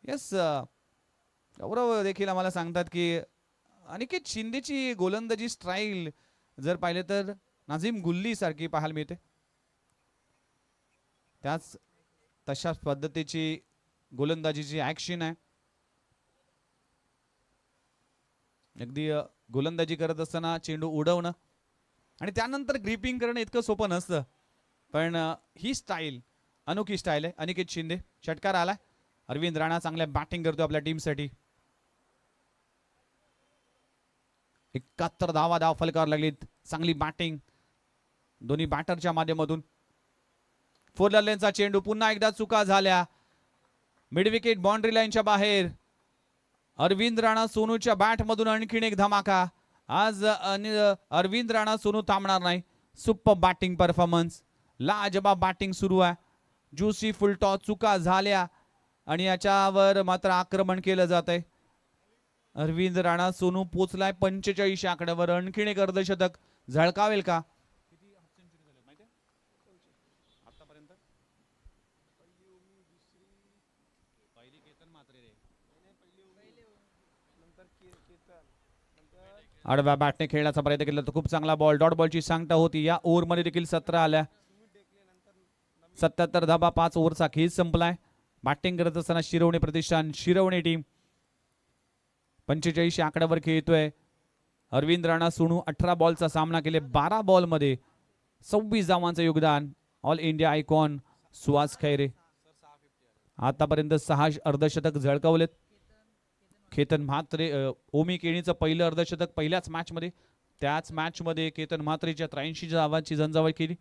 येस, गौरव देखील आम्हाला सांगतात की अनिकेत शिंदेची गोलंदाजी स्टाईल जर पाहिले तर नाझीम गुल्ली सारखी पाहायला मिळते. त्याच तशाच पद्धतीची गोलंदाजीची ऍक्शन आहे. अगदी गोलंदाजी करत असताना चेंडू उडवणं आणि त्यानंतर ग्रिपिंग करणं इतकं सोपं नसतं, पण ही स्टाईल अनोखी स्टाईल आहे अनिकेत शिंदे. षटकार आलाय. अरविंद राणा चांगल्या बॅटिंग करतो आपल्या टीमसाठी. 71 धावा फलकावर लागलीत. चांगली बॅटिंग दोन्ही बॅटरच्या माध्यमातून. फोरलेनचा चेंडू पुन्हा एकदा चुका झाल्या. मिड विकेट बाउंड्री लाईनच्या बाहेर. अरविंद राणा सोनूच्या बॅट मधून आणखीन एक धमाका. आज अरविंद राणा सोनू थांबणार नाही. सुपर बॅटिंग परफॉर्मन्स, लाजबाब बॅटिंग सुरू आहे. ज्युसी फुल टॉस चुका झाल्या आणि याच्यावर मात्र आक्रमण केलं जात आहे. अरविंद राणा सोनू पोचलाय 45 आकड्यावर. आणखीन एक अर्धशतक झळकावेल का? आडव्या बॅटने खेळण्याचा प्रयत्न केला तर खूप चांगला बॉल. डॉट बॉलची सांगता होती. या ओव्हरमध्ये देखील 17 आल्या. 77 धाबा. 5 ओव्हरचा खेळ संपलाय. बॅटिंग करत असताना शिरवणे प्रतिष्ठान, शिरवणे टीम 45 आकड्यावर खेळतोय. अरविंद राणा सोनू 18 बॉलचा सामना केले. 12 बॉलमध्ये 26 धावांचं योगदान. All India icon Suhas Khaire आतापर्यंत 6 अर्धशतक झळकावलेत. केतन म्हात्रे, ओमी केणीचं पहिलं अर्धशतक पहिल्याच मॅच मध्ये. त्याच मॅच मध्ये केतन म्हात्रेच्या 83 धावांची झंझावात केली.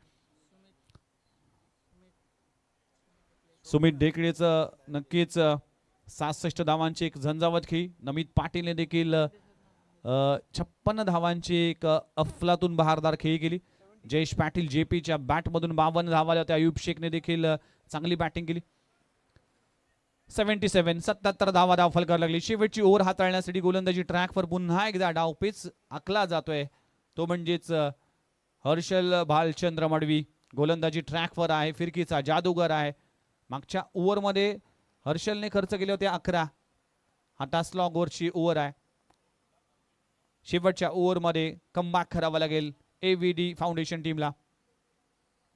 सुमित ढेकळेचं नक्कीच 67 धावांची एक झंझावत खेळी. नमित पाटीलने देखील 56 धावांची एक अफलातून बहारदार खेळी केली. जयेश पाटील जेपीच्या बॅटमधून 52 धावा आल्या होत्या. अयुब शेखने देखील चांगली बॅटिंग केली. 77 धावा फलकावर लागली. शेवटची ओव्हर हाताळण्यासाठी गोलंदाजी ट्रॅकवर पुन्हा एकदा डावपेच आखला जातोय. तो म्हणजेच हर्षल भालचंद्र मडवी गोलंदाजी ट्रॅकवर आहे. फिरकीचा जादूगर आहे. मागच्या ओव्हरमध्ये हर्षलने खर्च केले होते 11. हा टास्लॉग ओव्हरची ओव्हर आहे. शेवटच्या ओव्हरमध्ये कमबॅक करावा लागेल एव्हीडी फाउंडेशन टीमला.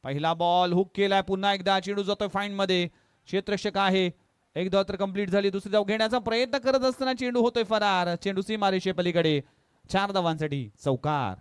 पहिला बॉल हुक केलाय. पुन्हा एकदा चेंडू जातोय फाईन मध्ये. क्षेत्ररक्षक आहे. एक धाव तर कंप्लीट झाली. दुसरी धाव घेण्याचा प्रयत्न करत असताना चेंडू होतोय फरार. चेंडू सीमारेषे पलीकडे. 4 धावांसाठी चौकार.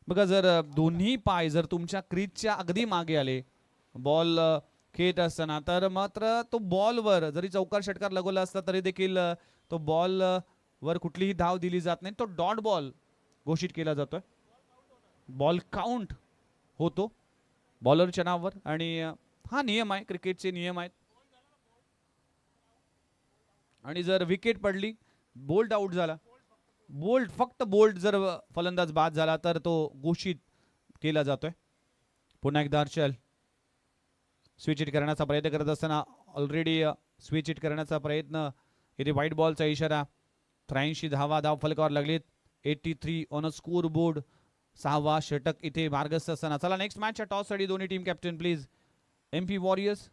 बघा, जर दोन्ही पाय जर तुमच्या क्रीजच्या अगदी मागे आले बॉल खेळत असताना, तर मात्र तो बॉलवर जरी चौकार षटकार लगवला असता तरी देखील तो बॉल वर कुठलीही धाव दिली जात नाही. तो डॉट बॉल घोषित केला जातोय. बॉल काउंट होतो बॉलरच्या नावावर. आणि हा नियम आहे, क्रिकेटचे नियम आहेत. आणि जर विकेट पडली, बोल्ड आउट झाला, बोल्ड फक्त बोल्ड जर फलंदाज बाद झाला तर तो घोषित केला जातोय. पुन्हा एकदा हर्षल स्विच इट करण्याचा प्रयत्न करत असताना ऑलरेडी स्विच इट करण्याचा प्रयत्न. इथे व्हाईट बॉलचा इशारा. 83 धावा धाव फलकावर लागलीत. 83 ऑन अ स्कोर बोर्ड. 6वा षटक इथे मार्गस्थ असताना. चला नेक्स्ट मॅचच्या टॉस साठी दोन्ही team captain please. MP warriors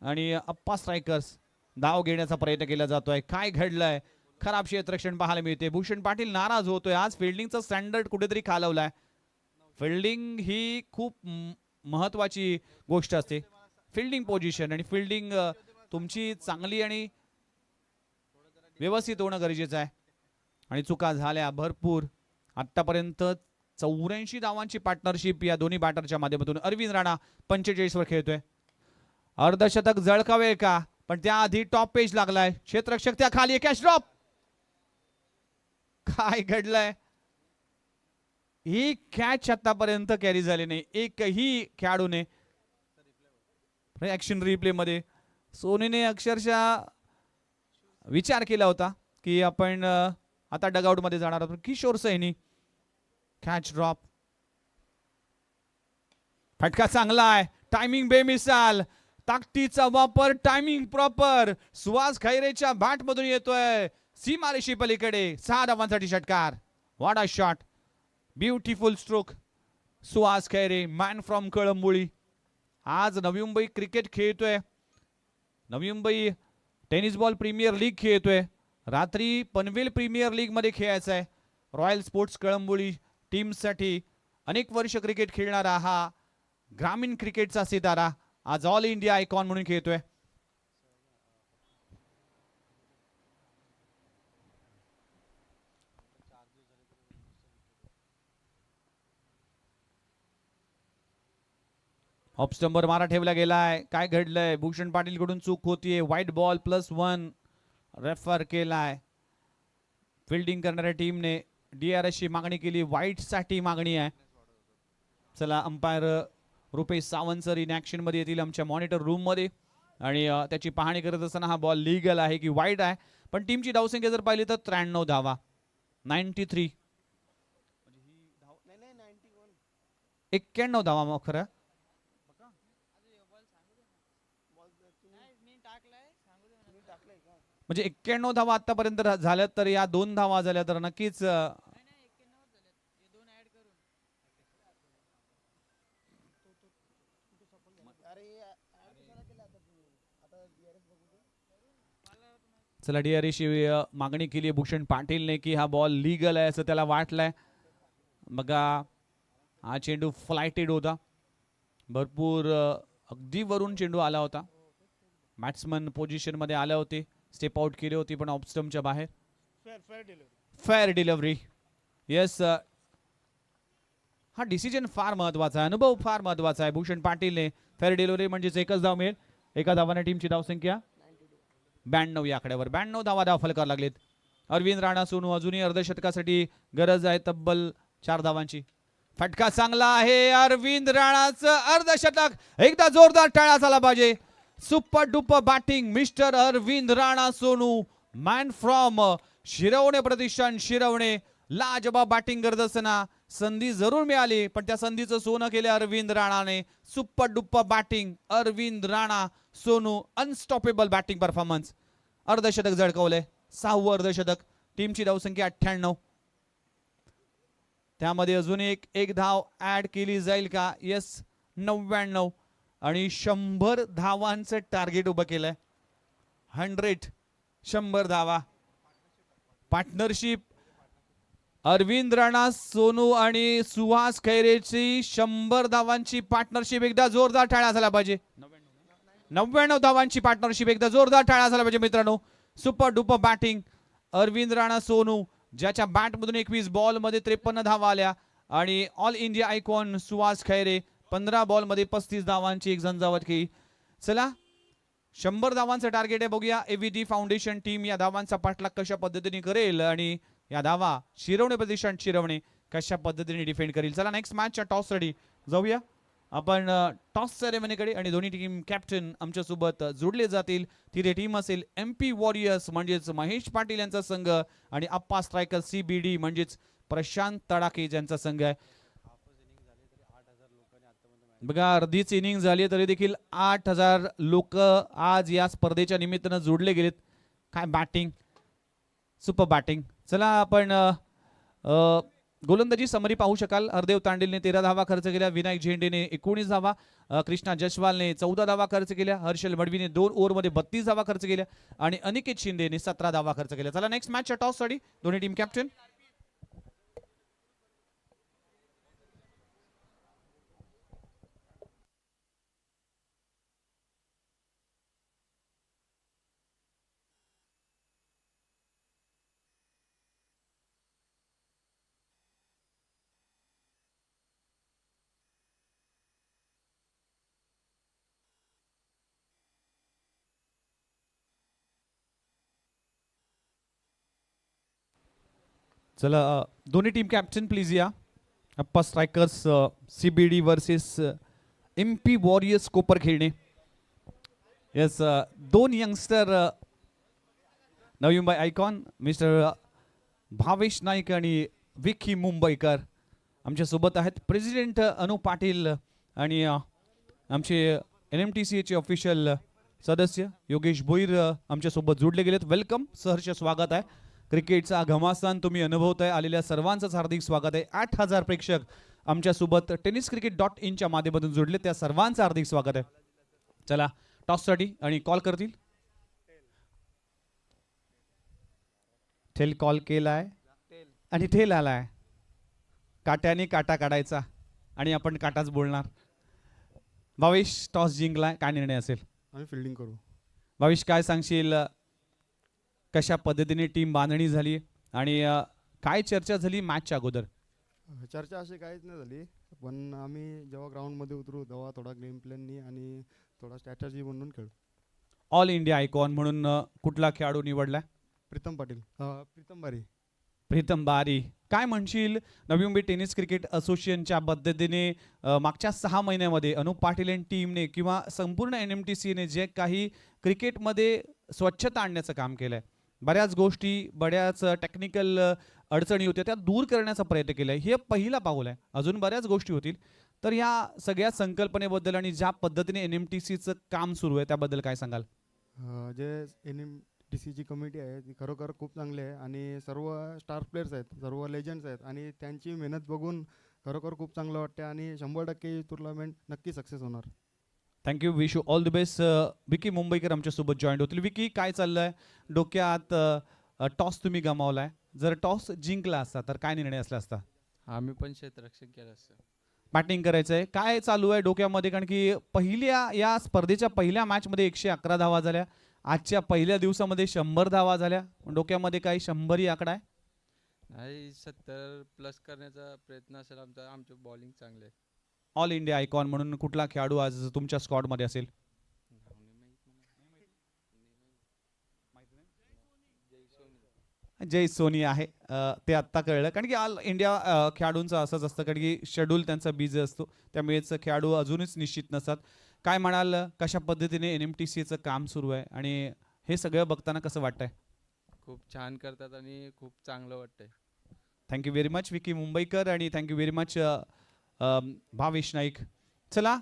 आणि अप्पा स्ट्रायकर्स धाव घेण्याचा प्रयत्न केला जातोय. काय घडलंय? खराब क्षेत्ररक्षण पाहायला मिळते. भूषण पाटील नाराज होतोय. आज फिल्डिंगचा स्टँडर्ड कुठेतरी खालवलाय. फिल्डिंग ही खूप महत्वाची गोष्ट असते. फिल्डिंग पोझिशन आणि फिल्डिंग तुमची चांगली आणि व्यवस्थित होणं गरजेचं आहे. आणि चुका झाल्या भरपूर. आतापर्यंत 84 धावांची पार्टनरशिप या दोन्ही बॅटरच्या माध्यमातून. अरविंद राणा 45 वर खेळतोय. अर्धशतक झळकावेल का? पण त्याआधी टॉप पेज लागलाय. क्षेत्ररक्षक त्या खाली. Catch drop. काय घडलंय? ही कॅच आतापर्यंत कॅरी झाली नाही एकही खेळाडूने. ऍक्शन रिप्ले मध्ये सोनीने अक्षरशः विचार केला होता की आपण आता डगआउट मध्ये जाणार आहोत. Kishor Saini catch drop. फटका चांगला आहे. टायमिंग बेमिसाल. ताकदीचा वापर. Timing proper. सुहास खैरेच्या बॅट मधून येतोय सीमारेषी पलीकडे. 6 धावांसाठी षटकार. What a shot. Beautiful stroke. Suhas Khaire man from Kalamboli आज नवी मुंबई क्रिकेट खेळतोय. Navi Mumbai tennis ball premier league खेळतोय. रात्री पनवेल प्रीमियर लीग मध्ये खेळायचं आहे. रॉयल स्पोर्ट्स कळंबोळी टीमसाठी अनेक वर्ष क्रिकेट खेळणारा हा ग्रामीण क्रिकेटचा सितारा आज ऑल इंडिया आयकॉन म्हणून खेळतोय. ऑफ स्टंपर मारा ठेवला गेलाय. काय घडलंय? भूषण पाटील कडून चूक होतीये. व्हाईट बॉल +1 रेफर केलाय. फिल्डिंग करणाऱ्या टीमने DRS ची मागणी केली. व्हाईट साठी मागणी आहे. चला umpire Rupesh Sawant sir in action मध्ये येतील आमच्या मॉनिटर रूम मध्ये आणि त्याची पाहणी करत असताना हा बॉल लीगल आहे की वाईट आहे. पण टीमची धावसंख्या जर पाहिली तर 93 धावा, 93, 91 धावा. मग खरं म्हणजे 91 धावा आतापर्यंत झाल्या तर या 2 धावा झाल्या तर नक्कीच चला DRS मागणी केली भूषण पाटीलने की हा बॉल लीगल आहे असं त्याला वाटलंय. बघा हा चेंडू फ्लायटेड होता. भरपूर अगदी वरून चेंडू आला होता. बॅट्समन पोझिशन मध्ये आले होते. स्टेप आउट केली होती पण ऑफ स्टंपच्या बाहेर. Fair delivery. येस हा डिसिजन फार महत्वाचा आहे. अनुभव फार महत्वाचा आहे. भूषण पाटीलने फेअर डिलिव्हरी म्हणजेच एकच धाव मिळेल. एका धावाने टीमची धावसंख्या 92 या आकड्यावर. 92 धावा दाखल करायला लागलेत. अरविंद राणा सोनू अजूनही अर्धशतकासाठी गरज आहे तब्बल 4 धावांची. फटका चांगला आहे. अरविंद राणाचं अर्धशतक. एकदा जोरदार टाळ्या झाला पाहिजे. Super duper batting mister Arvind Rana Sonu. Man from Shirvane Pratishthan Shirvane. लाजबाब बॅटिंग करत असताना संधी जरूर मिळाली पण त्या संधीचं सोनं केलं अरविंद राणाने. Super duper batting Arvind Rana Sonu. Unstoppable batting performance. अर्धशतक झळकवलंय. 6वं अर्धशतक. टीमची धावसंख्या 98. त्यामध्ये अजून एक धाव ऍड केली जाईल का? येस 99 आणि 100 धावांचं टार्गेट उभं केलंय. 100 धावा. पार्टनरशिप अरविंद राणा सोनू आणि सुहास खैरेची 100 धावांची पार्टनरशिप. एकदा जोरदार टाळ्या झाला पाहिजे. 99 धावांची पार्टनरशिप. एकदा जोरदार टाळ्या झाला पाहिजे मित्रांनो. Super duper batting Arvind Rana Sonu ज्याच्या बॅट मधून 21 बॉल मध्ये 53 धावा आल्या आणि all India icon Suhas Khaire 15 ball मध्ये 35 धावांची एक झंझावत केली. चला 100 धावांचं टार्गेट आहे. बघूया AVD फाउंडेशन टीम या धावांचा पाठलाग कशा पद्धतीने करेल आणि या धावा शिरवणे प्रतिष्ठान शिरवणे कशा पद्धतीने डिफेंड करेल. चला नेक्स्ट मॅचच्या टॉस साठी जाऊया आपण टॉस सेरेमनीकडे आणि दोन्ही टीम कॅप्टन आमच्या सोबत जोडले जातील. तिथे टीम असेल MP वॉरियर्स म्हणजेच महेश पाटील यांचा संघ आणि अप्पा स्ट्रायकर CBD म्हणजेच प्रशांत तडाके यांचा संघ आहे. बघा अर्धीच इनिंग झाली तरी देखील 8000 लोक आज या स्पर्धेच्या निमित्तानं जोडले गेलेत. काय बॅटिंग. Super batting. चला आपण गोलंदाजी समरी पाहू शकाल. हरदेव तांडेलने 13 धावा खर्च केल्या. विनायक झेंडेने 19 धावा. कृष्णा जसवालने 14 धावा खर्च केल्या. हर्षल मडवीने 2 ओव्हरमध्ये 32 धावा खर्च केल्या आणि अनिकेत शिंदेने 17 धावा खर्च केल्या. चला नेक्स्ट मॅचच्या टॉस साठी दोन्ही टीम कॅप्टन. चला दोन्ही टीम कॅप्टन प्लीज या. Appa strikers CBD versus MP warriors Kopar Khairane. Yes 2 youngster Navi Mumbai icon mister Bhavesh Naik आणि विकी मुंबईकर आमच्या सोबत आहेत. प्रेसिडेंट अनु पाटील आणि आमचे NMTCA चे ऑफिशियल सदस्य योगेश भोईर आमच्या सोबत जोडले गेलेत. वेलकम सहर्ष स्वागत आहे. क्रिकेटचा घमासान तुम्ही अनुभवताय आलेल्या सर्वांचंच हार्दिक स्वागत आहे. 8000 प्रेक्षक आमच्या सोबत tenniscricket.in च्या माध्यमातून जोडले त्या सर्वांचं हार्दिक स्वागत आहे. चला टॉस साठी आणि कॉल करतील. टेल कॉल केलाय आणि टेल आलाय. काट्याने काटा काढायचा आणि आपण काटाच बोलणार. भावेश टॉस जिंकलाय. काय निर्णय असेल? आम्ही फिल्डिंग करू. भावेश काय सांगशील? कशा पद्धतीने टीम बांधणी झाली आणि काय चर्चा झाली मॅचच्या अगोदर? चर्चा अशी काहीच नाही झाली. पण आम्ही जेव्हा ग्राउंडमध्ये उतरू तेव्हा थोडा गेम प्लॅननी आणि थोडा स्ट्रॅटजी म्हणून खेळू. ऑल इंडिया आयकॉन म्हणून कुठला खेळाडू निवडलाय? प्रीतम पाटील, प्रीतम बारी. प्रीतम बारी. काय म्हणशील नवी मुंबई टेनिस क्रिकेट असोसिएशनच्या पद्धतीने मागच्या 6 महिन्यामध्ये अनुप पाटील आणि टीमने किंवा संपूर्ण NMTCने जे काही क्रिकेटमध्ये स्वच्छता आणण्याचं काम केलंय, बऱ्याच गोष्टी, बऱ्याच टेक्निकल अडचणी होत्या त्या दूर करण्याचा प्रयत्न केलाय, हे पहिला पाऊल आहे. अजून बऱ्याच गोष्टी होतील. तर या सगळ्या संकल्पनेबद्दल आणि ज्या पद्धतीने NMTCचं काम सुरू आहे त्याबद्दल काय सांगाल? जे NMTCची कमिटी आहे ती खरोखर खूप चांगली आहे आणि सर्व स्टार प्लेयर्स आहेत, सर्व लेजंड्स आहेत आणि त्यांची मेहनत बघून खरोखर खूप चांगलं वाटते आणि 100% टुर्नामेंट नक्की सक्सेस होणार. Thank you. Wish you all the best. Vicky Mumbaikar आमच्यासोबत जॉईन होतील. विकी, काय चाललंय डोक्यात? टॉस तुम्ही गमावलाय, जर टॉस जिंकला असता तर काय निर्णय असला असता? आम्ही पण क्षेत्ररक्षक केलं असतं. बॅटिंग करायचंय, काय चालू आहे डोक्यामध्ये? कारण की पहिल्या या स्पर्धेच्या पहिल्या मॅचमध्ये 111 धावा झाल्या, आजच्या पहिल्या दिवसामध्ये 100 धावा झाल्या. डोक्यामध्ये काही 100 ही आकडा आहे? नाही, 70 प्लस करण्याचा प्रयत्न असेल आमचा. आमचे बॉलिंग चांगले आहे. ऑल इंडिया आयकॉन म्हणून कुठला खेळाडू आज तुमच्या स्क्वॉडमध्ये असेल? जय सोनी आहे. ते आत्ता कळलं, कारण की ऑल इंडिया खेळाडूंचं असंच असतं, कारण की शेड्यूल त्यांचा बिझी असतो, त्यामुळेच खेळाडू अजूनच निश्चित नसतात. काय म्हणाल, कशा पद्धतीने NMTCचं काम सुरू आहे आणि हे सगळं बघताना कसं वाटतंय? खूप छान करतात आणि खूप चांगलं वाटतंय. थँक्यू व्हेरी मच विकी मुंबईकर आणि thank you very much Bhavesh Naik. चला,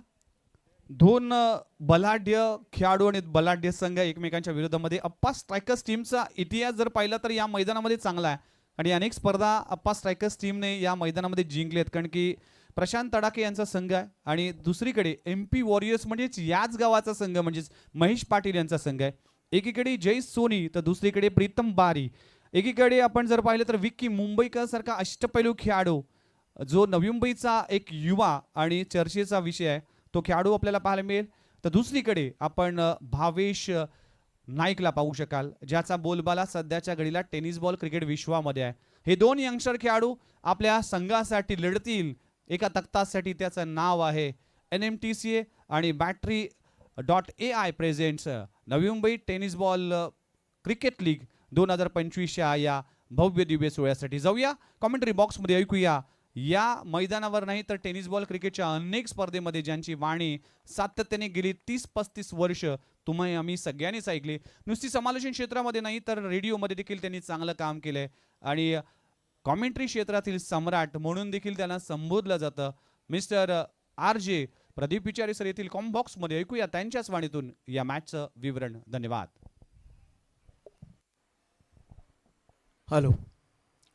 दोन बलाढ्य खेळाडू आणि बलाढ्य संघ एकमेकांच्या विरोधामध्ये. अप्पा स्ट्रायकर्स टीमचा इतिहास जर पाहिला तर या मैदानामध्ये चांगला आहे आणि अनेक स्पर्धा अप्पा स्ट्रायकर्स टीमने या मैदानामध्ये जिंकलेत, कारण की प्रशांत तडाखे यांचा संघ आहे आणि दुसरीकडे MP वॉरियर्स म्हणजेच याच गावाचा संघ म्हणजेच महेश पाटील यांचा संघ आहे. एकीकडे जय सोनी तर दुसरीकडे प्रीतम बारी. एकीकडे आपण जर पाहिलं तर विक्की मुंबईकर सारखा अष्टपैलू खेळाडू, जो नवी मुंबईचा एक युवा आणि चर्चेचा विषय आहे, तो खेळाडू आपल्याला पाहायला मिळेल. तर दुसरीकडे आपण भावेश नाईकला पाहू शकाल, ज्याचा बोलबाला सध्याच्या घडीला टेनिस बॉल क्रिकेट विश्वामध्ये आहे. हे दोन यंगस्टर खेळाडू आपल्या संघासाठी लढतील. एका तख्तासाठी त्याचं नाव आहे NMTCA आणि battery.ai प्रेझेंट्स नवी Mumbai tennis ball cricket league 2025 या भव्य दिव्य सोहळ्यासाठी. जाऊया कॉमेंटरी बॉक्समध्ये, ऐकूया या मैदानावर नाही तर टेनिस बॉल क्रिकेटच्या अनेक स्पर्धेमध्ये ज्यांची वाणी सातत्याने गेली 30-35 वर्ष तुम्ही आम्ही सगळ्यांनीच ऐकली. नुसती समालोचन क्षेत्रामध्ये नाही तर रेडिओमध्ये देखील त्यांनी चांगलं काम केलंय आणि कॉमेंट्री क्षेत्रातील सम्राट म्हणून देखील त्यांना संबोधलं जातं. मिस्टर RJ प्रदीप विचारे सर येथील कॉम बॉक्समध्ये. ऐकूया त्यांच्याच वाणीतून या मॅचचं विवरण. धन्यवाद. हेलो,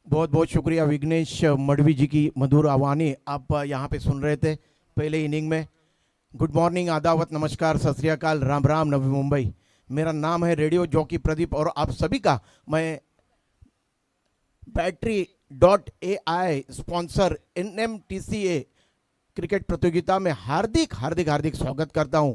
बहुत बहुत शुक्रिया विघ्नेश मडवी जी की मधुर आवाज़ें आप यहाँ पे सुन रहे थे पहले इनिंग में. गुड मॉर्निंग, आदावत, नमस्कार, सत श्री अकाल, राम राम, नवी मुंबई. मेरा नाम है रेडियो जॉकी प्रदीप और आप सभी का मैं battery.ai स्पॉन्सर NMTCA क्रिकेट प्रतियोगिता में हार्दिक हार्दिक हार्दिक स्वागत करता हूं.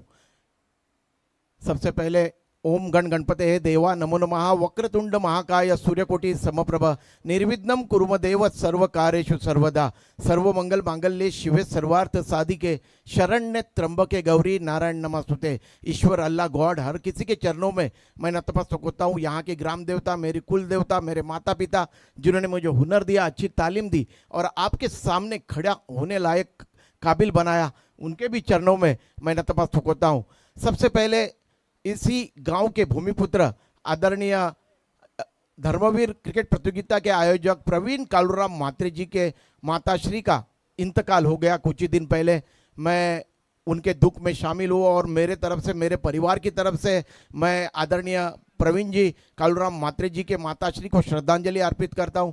सबसे पहले ओम गण गणपते हे देवा, नमो नमः, वक्रतुंड महाकाय, सूर्यकोटि समप्रभ, निर्विघ्नं कुरु देव, सर्व कार्येषु सर्वदा, सर्व मंगल मांगल्ये शिवे सर्वार्थ साधिके, शरण्य त्र्यंबके गौरी नारायण नमस्तुते. ईश्वर अल्लाह गॉड हर किसी के चरणों में मैं नतमस्तक होता हूँ. यहाँ के ग्राम देवता, मेरी कुल देवता, मेरे माता पिता जिन्होंने मुझे हुनर दिया, अच्छी तालीम दी और आपके सामने खड़ा होने लायक काबिल बनाया, उनके भी चरणों में मैं नतमस्तक होता हूँ. सबसे पहले इसी गांव के भूमिपुत्र आदरणीय धर्मवीर क्रिकेट प्रतियोगिता के आयोजक प्रवीण कालूराम मात्रे जी के माताश्री का इंतकाल हो गया कुछ ही दिन पहले. मैं उनके दुख में शामिल हुआ और मेरे तरफ से, मेरे परिवार की तरफ से मैं आदरणीय प्रवीण जी कालूराम मात्रे जी के माताश्री को श्रद्धांजलि अर्पित करता हूं.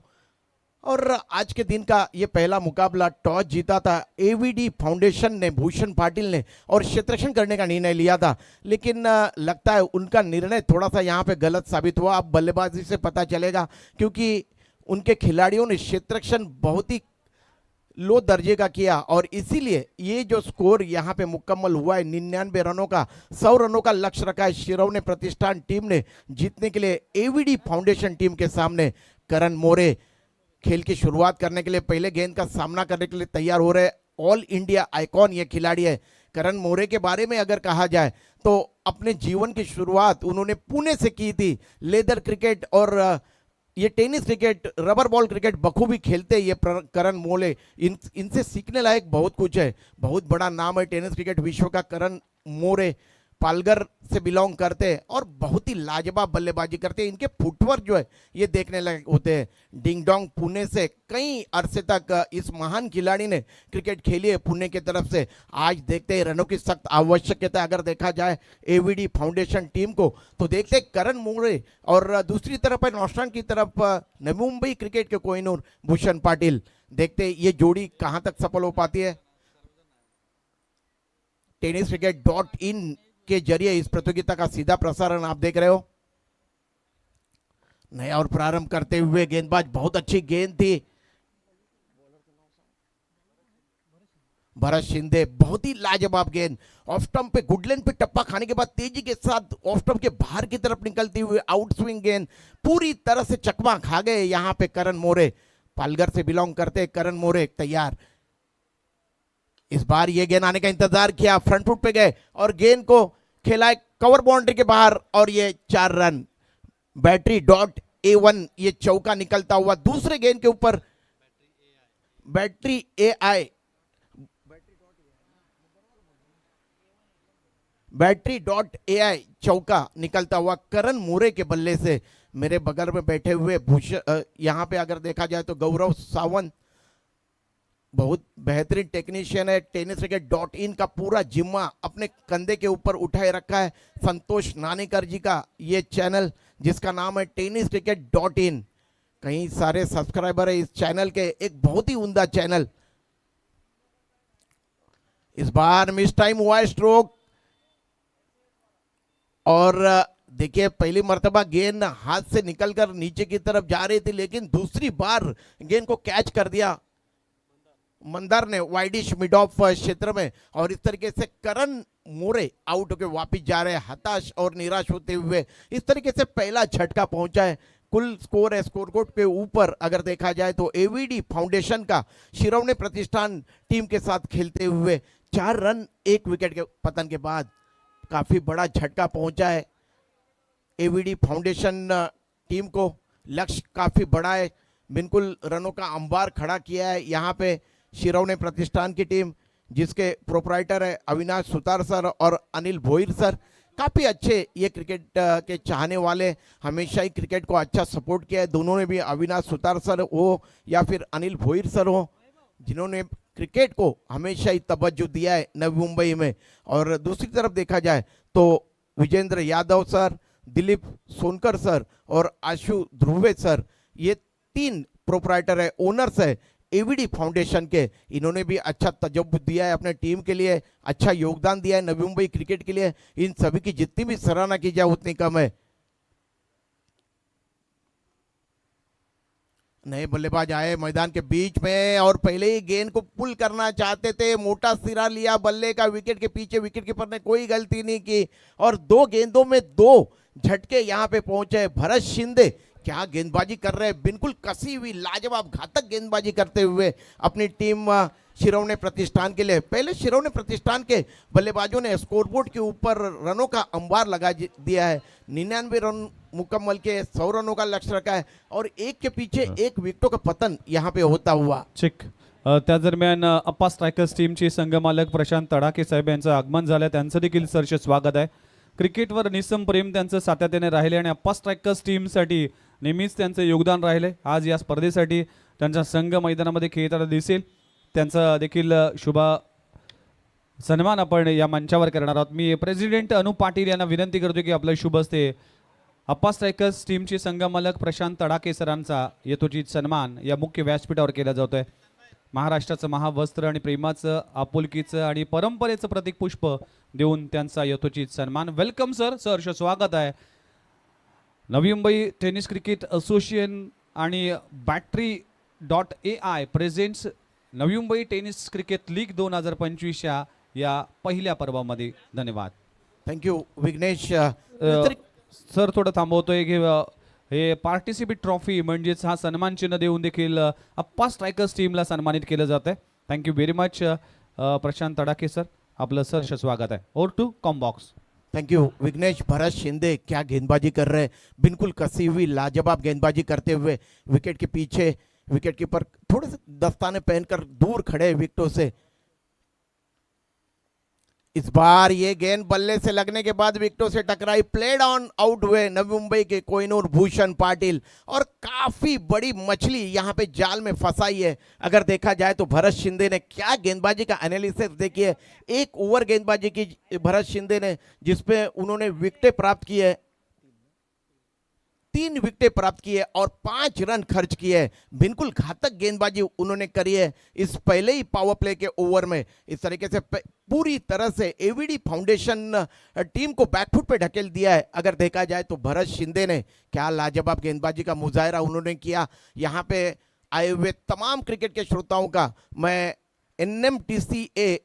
और आज के दिन का ये पहला मुकाबला टॉस जीता था AVD फाउंडेशन ने, भूषण पाटिल ने, और क्षेत्ररक्षण करने का निर्णय लिया था. लेकिन लगता है उनका निर्णय थोड़ा सा यहाँ पे गलत साबित हुआ. अब बल्लेबाजी से पता चलेगा, क्योंकि उनके खिलाड़ियों ने क्षेत्ररक्षण बहुत ही लो दर्जे का किया और इसीलिए ये जो स्कोर यहाँ पे मुकम्मल हुआ है 99 रनों का, 100 रनों का लक्ष्य रखा है शिरौने प्रतिष्ठान टीम ने जीतने के लिए. AVD फाउंडेशन टीम के सामने करण मोरे खेल की शुरुआत करने के लिए, पहले गेंद का सामना करने के लिए तैयार हो रहे. ऑल इंडिया आइकॉन ये खिलाड़ी है। करण मोरे के बारे में अगर कहा जाए तो अपने जीवन की शुरुआत उन्होंने पुणे से की थी। लेदर क्रिकेट और ये tennis cricket, rubber ball cricket बखूबी खेलते ये करण मोरे। इनसे सीखने लायक बहुत कुछ है। बहुत बड़ा नाम है टेनिस क्रिकेट विश्व का करण मोरे। पालघर से बिलोंग करते हैं और बहुत ही लाजवाब बल्लेबाजी करते हैं। इनके फुटवर्क जो है ये देखने लायक होते हैं। डिंग डोंग पुणे से कई अरसे तक इस महान खिलाड़ी ने क्रिकेट खेली है पुणे की तरफ से। आज देखते हैं रनों की सख्त आवश्यकता अगर देखा जाए एवीडी फाउंडेशन टीम को, तो देखते हैं करण मोरे और दूसरी तरफ है नौशान की तरफ नवी मुंबई क्रिकेट के कोहिनूर भूषण पाटिल। देखते हैं ये जोड़ी कहां तक सफल हो पाती है। टेनिस क्रिकेट .in के जरिए इस प्रतियोगिता का सीधा प्रसारण आप देख रहे हो। नया और प्रारंभ करते हुए गेंदबाज, बहुत अच्छी गेंद थी। भरत शिंदे, बहुत ही लाजवाब गेंद। ऑफ स्टंप पे गुडलैंड पे टप्पा खाने के बाद तेजी के साथ ऑफ स्टंप के बाहर की तरफ निकलती हुई आउट स्विंग गेंद, पूरी तरह से चकमा खा गए यहां पे करण मोरे। पालघर से बिलोंग करते करण मोरे तैयार। इस बार ये गेंद आने का इंतजार किया, फ्रंट फुट पे गए और गेंद को खेला कवर बाउंड्री के बाहर और ये 4 रन। बैटरी .A1 ये चौका निकलता हुआ दूसरे गेंद के ऊपर। बैटरी AI चौका निकलता हुआ करण मोरे के बल्ले से। मेरे बगल में बैठे हुए भूषण, यहां पे अगर देखा जाए तो गौरव सावंत बहुत बेहतरीन टेक्नीशियन है। टेनिस क्रिकेट .in का पूरा जिम्मा अपने कंधे के ऊपर उठाए रखा है संतोष नानेकर जी का ये चैनल, जिसका नाम है टेनिस क्रिकेट .in। कई सारे सब्सक्राइबर है इस चैनल के, एक बहुत ही उम्दा चैनल। इस बार मिस टाइम हुआ है स्ट्रोक और देखिए पहली मर्तबा गेंद हाथ से निकलकर नीचे की तरफ जा रही थी, लेकिन दूसरी बार गेंद को कैच कर दिया मंदार ने वाइडिश मिड ऑफ क्षेत्र में। और इस तरीके से करण मोरे आउट होकर वापिस जा रहे हैं हताश और निराश होते हुए। इस तरीके से पहला झटका पहुंचा है। कुल स्कोर है स्कोरबोर्ड के ऊपर अगर देखा जाए तो एवीडी फाउंडेशन का शिरोमणि प्रतिष्ठान टीम के साथ खेलते हुए 4 रन 1 विकेट के पतन के बाद काफी बड़ा झटका पहुंचा है एवीडी फाउंडेशन टीम को। लक्ष्य काफी बड़ा है, बिल्कुल रनों का अंबार खड़ा किया है यहाँ पे शिरोमणि प्रतिष्ठान की टीम, जिसके प्रोपराइटर है अविनाश सुतार सर और अनिल भोईर सर। काफ़ी अच्छे ये क्रिकेट के चाहने वाले, हमेशा ही क्रिकेट को अच्छा सपोर्ट किया है। दोनों ने भी, अविनाश सुतार सर हो या फिर अनिल भोईर सर हो, जिन्होंने क्रिकेट को हमेशा ही तवज्जो दिया है नवी मुंबई में। और दूसरी तरफ देखा जाए तो विजेंद्र यादव सर, दिलीप सोनकर सर और आशु ध्रुवे सर, ये 3 प्रोपराइटर है, ओनर्स है एवीडी फाउंडेशन के। इन्होंने भी अच्छा तजुर्बा दिया है अपने टीम के लिए, अच्छा योगदान दिया है नवी मुंबई क्रिकेट के लिए। इन सभी की जितनी भी सराहना की जाए उतनी कम है। नए बल्लेबाज आए मैदान के बीच में और पहले ही गेंद को पुल करना चाहते थे, मोटा सिरा लिया बल्ले का विकेट के पीछे। विकेट कीपर ने कोई गलती नहीं की और 2 गेंदों में 2 झटके यहां पे पहुंचे। भरत शिंदे क्या गेंदबाजी कर रहे हैं, बिल्कुल कसी हुई लाजवाब घातक गेंदबाजी करते हुए अपनी टीम शिरोमणि प्रतिष्ठान के लिए। पहले शिरोमणि प्रतिष्ठान के बल्लेबाजों ने स्कोरबोर्ड के ऊपर रनों का अंबार लगा दिया है। 99 रन मुकम्मल के 100 रनों का लक्ष्य रखा है और एक के पीछे एक विकेटों का पतन यहाँ पे होता हुआ। चिक त्या दरम्यान अप्पा स्ट्रायकर्स टीमचे संघमालक प्रशांत तडाके साहेब यांचं आगमन झालं, त्यांचं देखील सरचे स्वागत आहे। क्रिकेटवर निस्सम प्रेम त्यांचं सातत्याने राहिले आणि अप्पा स्ट्रायकर्स टीमसाठी नेहमीच त्यांचं योगदान राहिले। आज या स्पर्धेसाठी त्यांचा संघ मैदानामध्ये खेळताना दिसेल, त्यांचा देखील शुभ सन्मान आपण या मंचावर करणार आहोत। मी प्रेसिडेंट अनु पाटील यांना विनंती करतो की आपलं शुभ हस्ते अप्पा स्ट्रायकर्स टीमचे संघमालक प्रशांत तडाके सरांचा यथोचित सन्मान या मुख्य व्यासपीठावर केला जातोय। महाराष्ट्राचं महावस्त्र आणि प्रेमाचं, आपुलकीचं आणि परंपरेचं प्रतीक पुष्प देऊन त्यांचा यथोचित सन्मान। वेलकम सर, सहर्ष स्वागत आहे। नवी मुंबई टेनिस क्रिकेट असोसिएशन आणि battery.ai प्रेझेंट्स नवी मुंबई टेनिस क्रिकेट लीग 2025 या पहिल्या पर्वामध्ये। धन्यवाद, थँक्यू विघ्नेश। सर थोडं थांबवतोय की हे पार्टिसिपेट ट्रॉफी म्हणजेच हा सन्मान चिन्ह देऊन देखील अप्पा स्ट्रायकर्स टीमला सन्मानित केलं जात आहे। Thank you very much Prashant Tadakhe sir, आपलं सहर्ष स्वागत आहे. ओर टू कॉम्बॉक्स. थैंक यू विघ्नेश भरत शिंदे, क्या गेंदबाजी कर रहे हैं, बिल्कुल कसी हुई लाजवाब गेंदबाजी करते हुए विकेट के पीछे, विकेट कीपर थोड़े से दस्ताने पहनकर दूर खड़े विकेटों से. इस बार ये गेंद बल्ले से लगने के बाद विकेटों से टकराई, प्लेड ऑन आउट हुए नवी मुंबई के कोहिनूर भूषण पाटिल, और काफी बड़ी मछली यहां पे जाल में फंसाई है. अगर देखा जाए तो भरत शिंदे ने क्या गेंदबाजी का एनालिसिस देखिए, एक ओवर गेंदबाजी की भरत शिंदे ने जिसपे उन्होंने विकेटें प्राप्त की है, 3 विकेटें प्राप्त की है और 5 रन खर्च किए हैं. बिल्कुल घातक गेंदबाजी उन्होंने करी है इस पहले ही पावर प्ले के ओवर में. इस तरीके से पूरी तरह से एवीडी फाउंडेशन टीम को बैकफुट पे ढकेल दिया है. अगर देखा जाए तो भरत शिंदे ने क्या लाजवाब गेंदबाजी का मुजाहरा उन्होंने किया. यहाँ पे आए हुए तमाम क्रिकेट के श्रोताओं का मैं NMTCA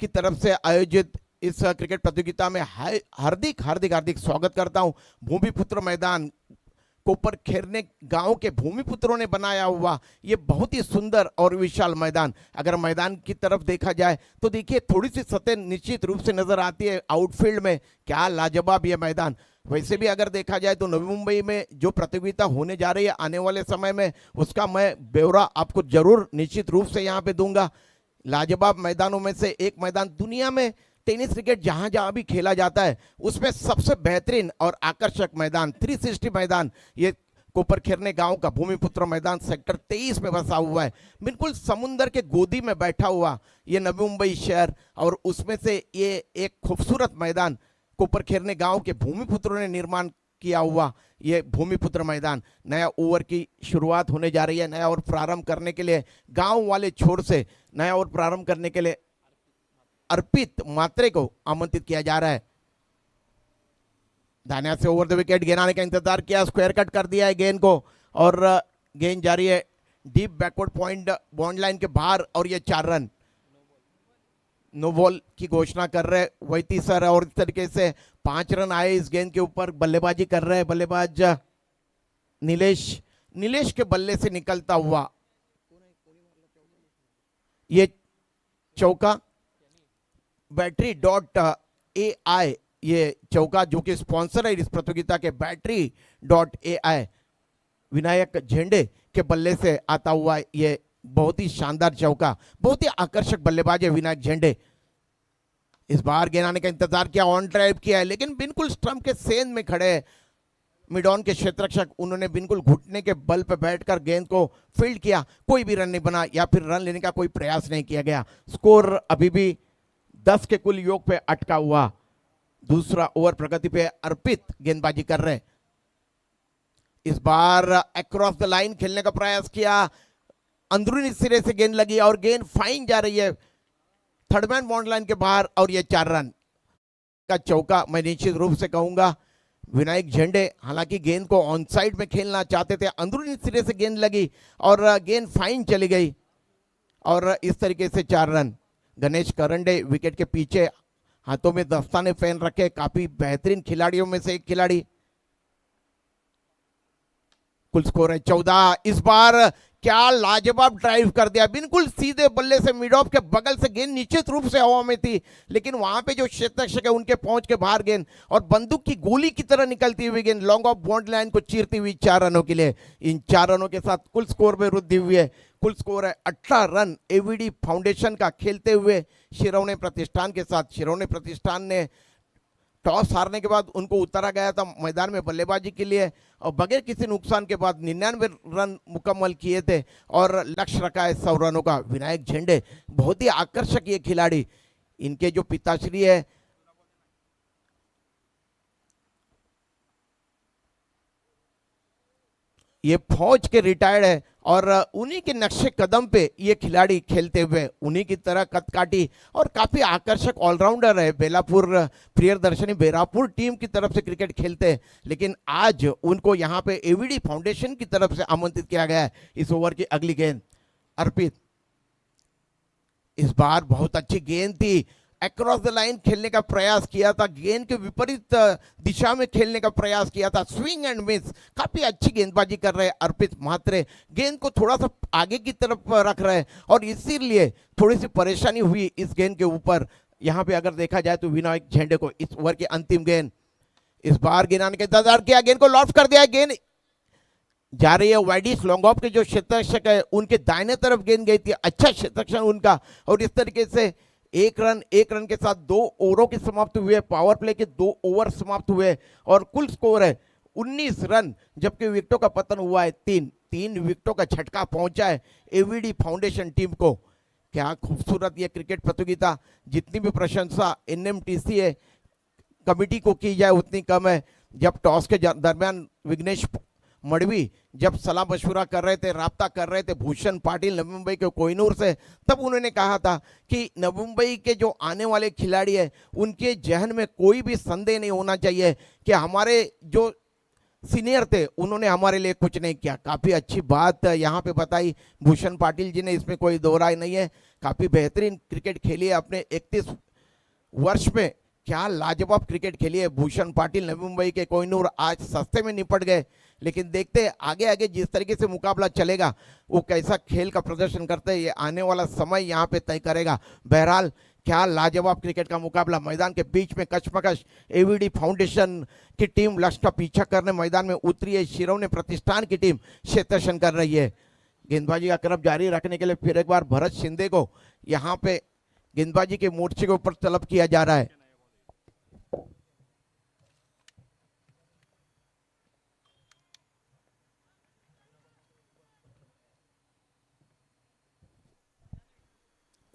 की तरफ से आयोजित इस क्रिकेट प्रतियोगिता में हार्दिक हार्दिक हार्दिक स्वागत करता हूं. भूमिपुत्र मैदान, कोपर खेरने गांव के भूमिपुत्रों ने बनाया हुआ ये बहुत ही सुंदर और विशाल मैदान. अगर मैदान की तरफ देखा जाए तो देखिए थोड़ी सी सतह निश्चित रूप से नजर आती है आउटफील्ड में. क्या लाजवाब ये मैदान. वैसे भी अगर देखा जाए तो नवी मुंबई में जो प्रतियोगिता होने जा रही है आने वाले समय में, उसका मैं ब्यौरा आपको जरूर निश्चित रूप से यहाँ पे दूंगा. लाजवाब मैदानों में से एक मैदान, दुनिया में टेनिस क्रिकेट जहां जहां भी खेला जाता है उसमें सबसे बेहतरीन और आकर्षक मैदान, 360 मैदान, ये कोपर खेरने गांव का भूमिपुत्र मैदान सेक्टर 23 में बसा हुआ है. बिल्कुल समुंदर के गोदी में बैठा हुआ ये नवी मुंबई शहर, और उसमें से ये एक खूबसूरत मैदान कोपर खेरने गांव के भूमिपुत्रों ने निर्माण किया हुआ ये भूमिपुत्र मैदान. नया ओवर की शुरुआत होने जा रही है. नया ओवर प्रारंभ करने के लिए गांव वाले छोर से नया ओवर प्रारंभ करने के लिए अर्पित मात्रे को आमंत्रित किया जा रहा है. दानिया से ओवर द विकेट गेंद आने का इंतजार किया, स्क्वायर कट कर दिया है गेंद को, और गेंद जारी है deep backward point bound line के बाहर, और ये 4 रन. नो बॉल की घोषणा कर रहे वैती सर, और इस तरीके से 5 रन आए इस गेंद के ऊपर. बल्लेबाजी कर रहे हैं बल्लेबाज नीलेश के बल्ले से निकलता हुआ ये चौका. Battery.ai ये चौका जो कि स्पॉन्सर है इस प्रतियोगिता के Battery.ai, विनायक झेंडे के बल्ले से आता हुआ ये बहुत ही शानदार चौका. बहुत ही आकर्षक बल्लेबाज है विनायक झेंडे. इस बार गेंद आने का इंतजार किया, ऑन ड्राइव किया है, लेकिन बिल्कुल स्टंप के सेंध में खड़े मिड ऑन के क्षेत्ररक्षक, उन्होंने बिल्कुल घुटने के बल पर बैठकर गेंद को फील्ड किया. कोई भी रन नहीं बना या फिर रन लेने का कोई प्रयास नहीं किया गया. स्कोर अभी भी 10 के कुल योग पे अटका हुआ. दूसरा ओवर प्रगति पे अर्पित गेंदबाजी कर रहे. इस बार अक्रॉस द लाइन खेलने का प्रयास किया, अंदरूनी सिरे से गेंद लगी और गेंद फाइन जा रही है थर्ड मैन बॉन्ड लाइन के बाहर, और ये 4 रन का चौका मैं निश्चित रूप से कहूंगा. विनायक झेंडे हालांकि गेंद को ऑन साइड में खेलना चाहते थे, अंदरूनी सिरे से गेंद लगी और गेंद फाइन चली गई, और इस तरीके से 4 रन. गणेश करंडे विकेट के पीछे हाथों में दस्ताने पहन रखे, काफी बेहतरीन खिलाड़ियों में से एक खिलाड़ी. कुल स्कोर है 14. इस बार क्या लाजवाब ड्राइव कर दिया, बिल्कुल सीधे बल्ले से मिड ऑफ के बगल से गेंद निश्चित रूप से हवा में थी, लेकिन वहां पे जो क्षेत्ररक्षक है उनके पहुंच के बाहर गेंद, और बंदूक की गोली की तरह निकलती हुई गेंद लॉन्ग ऑफ बॉन्ड लाइन को चीरती हुई 4 रनों के लिए. इन 4 रनों के साथ कुल स्कोर में वृद्धि हुई है. कुल स्कोर है 18 रन एवीडी फाउंडेशन का खेलते हुए शिरौने प्रतिष्ठान के साथ. शिरौने प्रतिष्ठान ने टॉस हारने के बाद उनको उतारा गया था मैदान में बल्लेबाजी के लिए, और बगैर किसी नुकसान के बाद 99 रन मुकम्मल किए थे और लक्ष्य रखा है 100 रनों का. विनायक झेंडे बहुत ही आकर्षक ये खिलाड़ी. इनके जो पिताश्री है ये फौज के रिटायर्ड है, और उन्हीं के नक्शे कदम पे ये खिलाड़ी खेलते हुए, उन्हीं की तरह कदकाठी और काफ़ी आकर्षक ऑलराउंडर है. बेलापुर प्रियदर्शनी बेलापुर टीम की तरफ से क्रिकेट खेलते हैं, लेकिन आज उनको यहाँ पे एवीडी फाउंडेशन की तरफ से आमंत्रित किया गया है. इस ओवर की अगली गेंद अर्पित. इस बार बहुत अच्छी गेंद थी, अक्रॉस द लाइन खेलने का प्रयास किया था, गेंद के विपरीत दिशा में खेलने का प्रयास किया था, स्विंग एंड मिस, काफी अच्छी गेंदबाजी कर रहे हैं अर्पित म्हात्रे, गेंद को थोड़ा सा आगे की तरफ रख रहे हैं और इसीलिए थोड़ी सी परेशानी हुई इस गेंद के ऊपर। यहाँ पे अगर देखा जाए तो विनायक झेंडे को इस ओवर की अंतिम गेंद, इस बार गेंद आने का इंतजार किया, गेंद को लॉफ्ट कर दिया, गेंद जा रही है वाइडिस लॉन्ग ऑफ के जो क्षेत्ररक्षक है उनके दाहिने तरफ गेंद गई थी, अच्छा क्षेत्ररक्षण उनका। और इस तरीके से एक रन के साथ 2 ओवरों की समाप्त हुए, पावर प्ले के 2 ओवर समाप्त हुए और कुल स्कोर है 19 रन, जबकि विकेटों का पतन हुआ है 3 विकेटों का झटका पहुंचा है एवीडी फाउंडेशन टीम को। क्या खूबसूरत ये क्रिकेट प्रतियोगिता, जितनी भी प्रशंसा एनएमटीसीए कमेटी को की जाए उतनी कम है। जब टॉस के दरमियान विघ्नेश मड़वी जब सलाह मशवरा कर रहे थे, राब्ता कर रहे थे भूषण पाटिल नवी मुंबई के कोहिनूर से, तब उन्होंने कहा था कि नवी मुंबई के जो आने वाले खिलाड़ी हैं उनके जहन में कोई भी संदेह नहीं होना चाहिए कि हमारे जो सीनियर थे उन्होंने हमारे लिए कुछ नहीं किया। काफ़ी अच्छी बात यहाँ पे बताई भूषण पाटिल जी ने, इसमें कोई दो राय नहीं है। काफ़ी बेहतरीन क्रिकेट खेली है अपने 31 वर्ष में, क्या लाजवाब क्रिकेट खेली है भूषण पाटिल नवी मुंबई के कोहिनूर। आज सस्ते में निपट गए, लेकिन देखते हैं आगे आगे जिस तरीके से मुकाबला चलेगा वो कैसा खेल का प्रदर्शन करते हैं, ये आने वाला समय यहाँ पे तय करेगा। बहरहाल क्या लाजवाब क्रिकेट का मुकाबला, मैदान के बीच में कशमकश, एवीडी फाउंडेशन की टीम लक्ष्य का पीछा करने मैदान में उतरी है, शिरवने प्रतिष्ठान की टीम क्षेत्ररक्षण कर रही है। गेंदबाजी का क्रम जारी रखने के लिए फिर एक बार भरत शिंदे को यहाँ पे गेंदबाजी के मोर्चे के ऊपर तलब किया जा रहा है।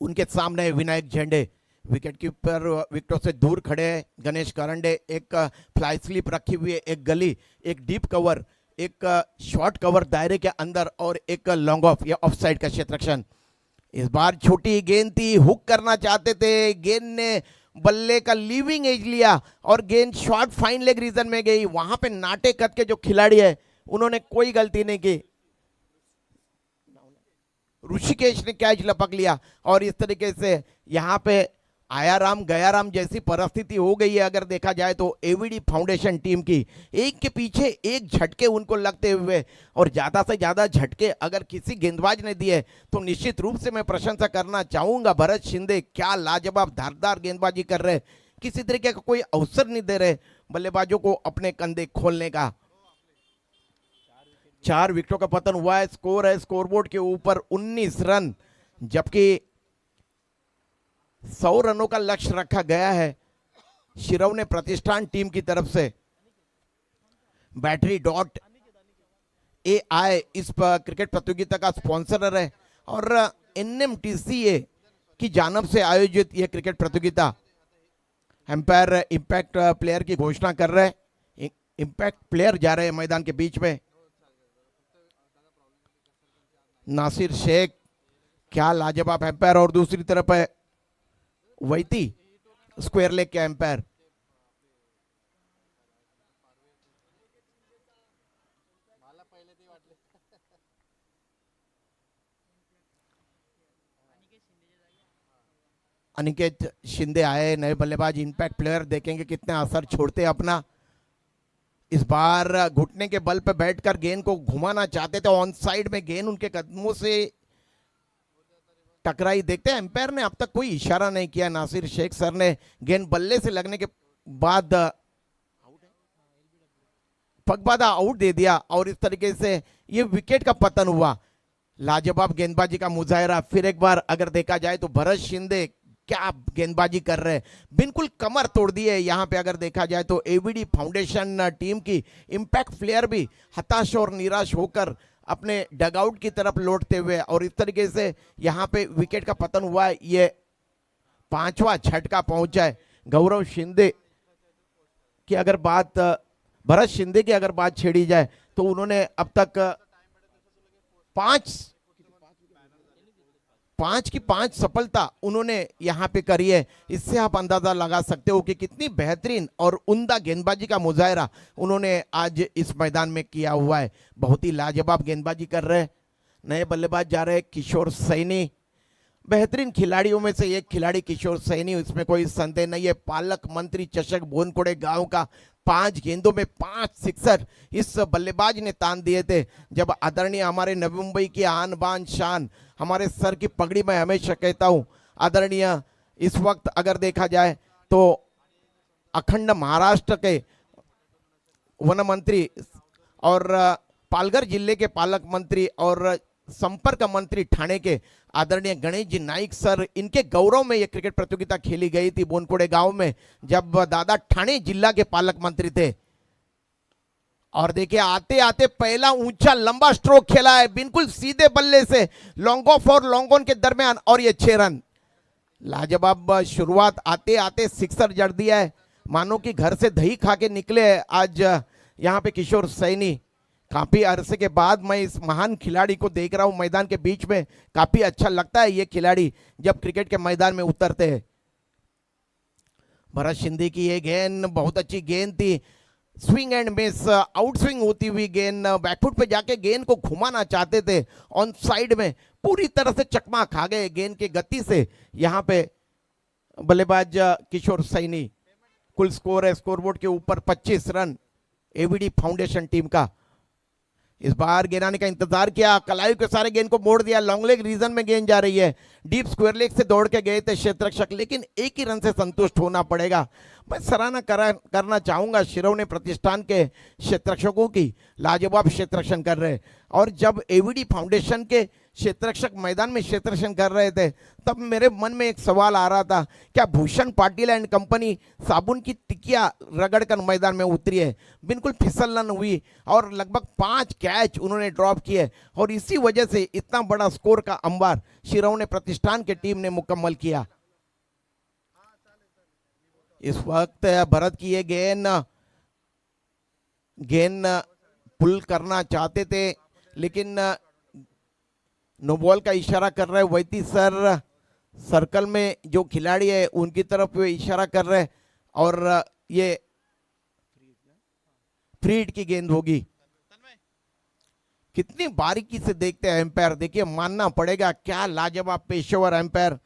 उनके सामने विनायक झेंडे विकेट कीपर, विकेटों से दूर खड़े हैं गणेश करंडे। एक फ्लाई स्लिप रखी हुई है, एक गली, एक डीप कवर, एक शॉर्ट कवर दायरे के अंदर और एक लॉन्ग ऑफ या ऑफ साइड का क्षेत्ररक्षण। इस बार छोटी गेंद थी, हुक करना चाहते थे, गेंद ने बल्ले का लीविंग एज लिया और गेंद शॉर्ट फाइन लेग रीजन में गई। वहां पे नाटे कद के जो खिलाड़ी है उन्होंने कोई गलती नहीं की, ऋषिकेश ने कैच लपक लिया और इस तरीके से यहाँ पे आया राम गया राम जैसी परिस्थिति हो गई है। अगर देखा जाए तो एवीडी फाउंडेशन टीम की एक के पीछे एक झटके उनको लगते हुए, और ज़्यादा से ज़्यादा झटके अगर किसी गेंदबाज ने दिए तो निश्चित रूप से मैं प्रशंसा करना चाहूँगा भरत शिंदे। क्या लाजवाब धारदार गेंदबाजी कर रहे, किसी तरीके का कोई अवसर नहीं दे रहे बल्लेबाजों को अपने कंधे खोलने का। 4 विकेटों का पतन हुआ है, स्कोर है स्कोरबोर्ड के ऊपर 19 रन, जबकि 100 रनों का लक्ष्य रखा गया है शिरवने प्रतिष्ठान टीम की तरफ से। Battery.ai इस क्रिकेट प्रतियोगिता का स्पॉन्सर है और एनएमटीसीए की जानब से आयोजित यह क्रिकेट प्रतियोगिता। एम्पायर इंपैक्ट प्लेयर की घोषणा कर रहे हैं, इंपैक्ट प्लेयर जा रहे हैं मैदान के बीच में। नासिर शेख, क्या लाजवाब एम्पायर, और दूसरी तरफ है वैती स्क्वायर लेग के एम्पायर। अनिकेत शिंदे आए नए बल्लेबाज, इंपैक्ट प्लेयर, देखेंगे कितने असर छोड़ते हैं अपना। इस बार घुटने के बल पे बैठकर गेंद को घुमाना चाहते थे, ऑन साइड में गेंद उनके कदमों से टकराई। देखते हैं एम्पायर ने अब तक कोई इशारा नहीं किया। नासिर शेख सर ने गेंद बल्ले से लगने के बाद फकबादा आउट दे दिया और इस तरीके से ये विकेट का पतन हुआ। लाजवाब गेंदबाजी का मुजाहरा फिर एक बार अगर देखा जाए तो भरत शिंदे क्या गेंदबाजी कर रहे हैं, बिल्कुल कमर तोड़ दी है। यहाँ पे अगर देखा जाए तो एवीडी फाउंडेशन टीम की इंपैक्ट प्लेयर भी हताश और निराश होकर अपने डगआउट की तरफ लौटते हुए, और इस तरीके से यहाँ पे विकेट का पतन हुआ है। ये 5वां झटका पहुंचा है। गौरव शिंदे की अगर बात, भरत शिंदे की अगर बात छेड़ी जाए तो उन्होंने अब तक 5 की 5 सफलता उन्होंने यहाँ पे करी है। इससे आप अंदाजा लगा सकते हो कि कितनी बेहतरीन और उम्दा गेंदबाजी का मुजाहरा उन्होंने आज इस मैदान में किया हुआ है। बहुत ही लाजवाब गेंदबाजी कर रहे हैं। नए बल्लेबाज जा रहे हैं किशोर सैनी, बेहतरीन खिलाड़ियों में से एक खिलाड़ी किशोर सैनी, इसमें कोई संदेह नहीं है। पालक मंत्री चषक बोनकोड़े गांव का 5 गेंदों में 5 सिक्सर इस बल्लेबाज ने तान दिए थे। जब आदरणीय हमारे नवी मुंबई की आन बान शान, हमारे सर की पगड़ी मैं हमेशा कहता हूं, आदरणीय इस वक्त अगर देखा जाए तो अखंड महाराष्ट्र के वन मंत्री और पालघर जिले के पालक मंत्री और संपर्क मंत्री ठाणे के आदरणीय गणेश जी नाइक सर, इनके गौरव में यह क्रिकेट प्रतियोगिता खेली गई थी बोनकोड़े गांव में, जब दादा ठाणे जिला के पालक मंत्री थे। और देखिए आते आते पहला ऊंचा लंबा स्ट्रोक खेला है, बिल्कुल सीधे बल्ले से लॉन्ग ऑफ और लॉन्ग ऑन के दरमियान, और ये 6 रन। लाजवाब शुरुआत, आते आते सिक्सर जड़ दिया है, मानो कि घर से दही खा के निकले हैं आज यहाँ पे किशोर सैनी। काफी अरसे के बाद मैं इस महान खिलाड़ी को देख रहा हूं मैदान के बीच में, काफी अच्छा लगता है ये खिलाड़ी जब क्रिकेट के मैदान में उतरते हैं। भरत शिंदे की ये गेंद बहुत अच्छी गेंद थी, swing end miss, out swing होती हुई गेंद, बैकफुट पे जाके गेंद को घुमाना चाहते थे, ऑन साइड में पूरी तरह से चकमा खा गए गेंद की गति से यहाँ पे बल्लेबाज किशोर सैनी। कुल स्कोर है स्कोरबोर्ड के ऊपर 25 रन एवीडी फाउंडेशन टीम का। इस बार गेंद आने का इंतजार किया, कलाई के सारे गेंद को मोड़ दिया, लॉन्ग लेग रीजन में गेंद जा रही है, डीप स्क्वायर लेग से दौड़ के गए थे क्षेत्ररक्षक, लेकिन एक ही रन से संतुष्ट होना पड़ेगा। मैं सराहना करना चाहूंगा शिरोवने प्रतिष्ठान के क्षेत्ररक्षकों की, लाजवाब क्षेत्ररक्षण कर रहे। और जब एवीडी फाउंडेशन के क्षेत्ररक्षक मैदान में क्षेत्ररक्षण कर रहे थे तब मेरे मन में एक सवाल आ रहा था, क्या भूषण पाटिल एंड कंपनी साबुन की टिकिया रगड़कर मैदान में उतरी है? बिल्कुल फिसलन हुई और लगभग 5 कैच उन्होंने ड्रॉप किए, और इसी वजह से इतना बड़ा स्कोर का अंबार शिरोवने प्रतिष्ठान की टीम ने मुकम्मल किया। इस वक्त भरत की ये गेंद पुल करना चाहते थे, लेकिन नो बॉल का इशारा कर रहे वैती सर, सर्कल में जो खिलाड़ी है उनकी तरफ वे इशारा कर रहे, और ये फ्री हिट की गेंद होगी। कितनी बारीकी से देखते हैं एम्पायर, देखिए मानना पड़ेगा, क्या लाजवाब पेशेवर एम्पायर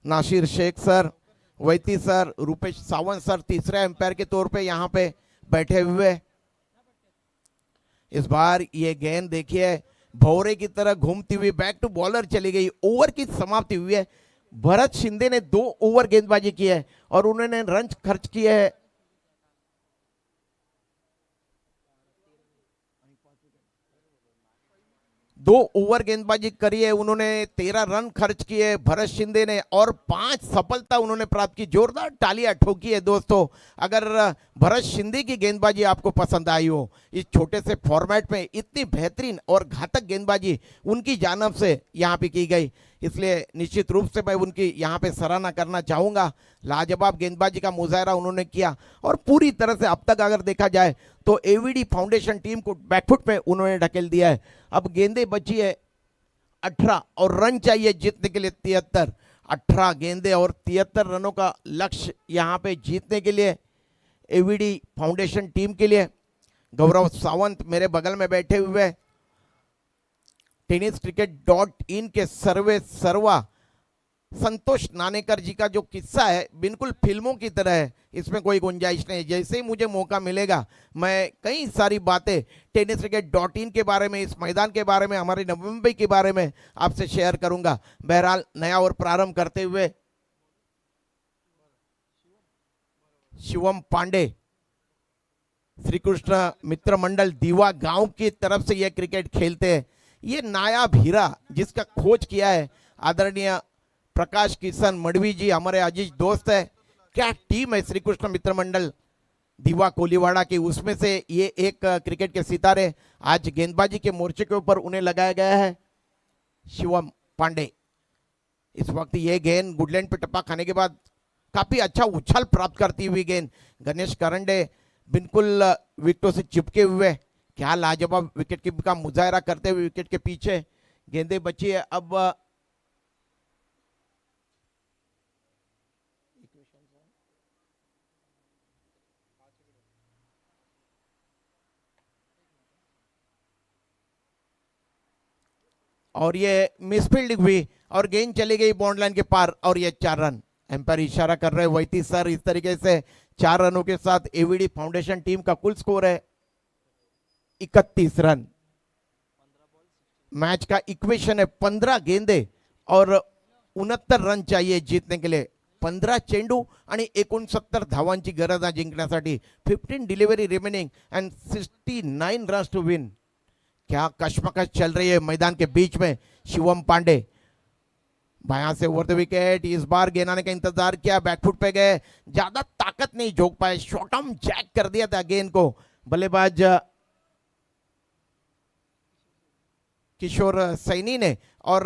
नासिर शेख सर, वैती सर, रूपेश सावंत सर तीसरे एम्पायर के तौर पे यहाँ पे बैठे हुए। इस बार ये गेंद देखिए भौरे की तरह घूमती हुई बैक टू बॉलर चली गई, ओवर की समाप्ति हुई है। भरत शिंदे ने 2 ओवर गेंदबाजी की है और उन्होंने रन खर्च किए हैं 2 ओवर गेंदबाजी करी है उन्होंने, 13 रन खर्च किए भरत शिंदे ने, और 5 सफलता उन्होंने प्राप्त की। जोरदार तालियां ठोकी है दोस्तों अगर भरत शिंदे की गेंदबाजी आपको पसंद आई हो। इस छोटे से फॉर्मेट में इतनी बेहतरीन और घातक गेंदबाजी उनकी जानब से यहाँ पे की गई, इसलिए निश्चित रूप से मैं उनकी यहाँ पे सराहना करना चाहूँगा। लाजवाब गेंदबाजी का मुजाहरा उन्होंने किया, और पूरी तरह से अब तक अगर देखा जाए तो एवीडी फाउंडेशन टीम को बैकफुट पे उन्होंने ढकेल दिया है। अब गेंदें बची है 18 और रन चाहिए जीतने के लिए 73। 18 गेंदें और 73 रनों का लक्ष्य यहाँ पे जीतने के लिए एवीडी फाउंडेशन टीम के लिए। गौरव सावंत मेरे बगल में बैठे हुए, tenniscricket.in के सर्वा संतोष नानेकर जी का जो किस्सा है बिल्कुल फिल्मों की तरह है, इसमें कोई गुंजाइश नहीं। जैसे ही मुझे मौका मिलेगा मैं कई सारी बातें tenniscricket.in के बारे में, इस मैदान के बारे में, हमारे नवी मुंबई के बारे में आपसे शेयर करूंगा। बहरहाल नया और प्रारंभ करते हुए शिवम पांडे श्री कृष्ण मित्र मंडल दीवा गांव की तरफ से यह क्रिकेट खेलते हैं। ये नायाब हीरा जिसका खोज किया है आदरणीय प्रकाश किशन मडवी जी, हमारे अजीज दोस्त है। क्या टीम है श्री कृष्ण मित्र मंडल दीवा कोलीवाड़ा की, उसमें से ये एक क्रिकेट के सितारे। आज गेंदबाजी के मोर्चे के ऊपर उन्हें लगाया गया है शिवम पांडे। इस वक्त ये गेंद गुडलैंड पे टप्पा खाने के बाद काफी अच्छा उछाल प्राप्त करती हुई गेंद, गणेश करंडे बिल्कुल विकेटों से चिपके हुए, क्या लाजवाब विकेट कीपर का मुजाहरा करते हुए विकेट के पीछे गेंदें बची है। अब और ये मिसफील्डिंग हुई और गेंद चली गई बॉन्ड लाइन के पार और ये 4 रन। एम्पायर इशारा कर रहे हैं वैती सर। इस तरीके से 4 रनों के साथ एवीडी फाउंडेशन टीम का कुल स्कोर है 31 रन। मैच का इक्वेशन है 15 गेंदे और 69 रन चाहिए जीतने के लिए। 15 चेंडू आणि 69 धावांची गरज आहे जिंकण्यासाठी। 15 delivery remaining and 69 runs to win. क्या कश्मकश चल रही है मैदान के बीच में। शिवम पांडे बायां से ओवर द विकेट। इस बार गेंद आने का इंतजार किया, बैकफुट पे गए, ज्यादा ताकत नहीं झोंक पाए, शॉर्ट आर्म जैक कर दिया था गेंद को बल्लेबाज किशोर सैनी ने और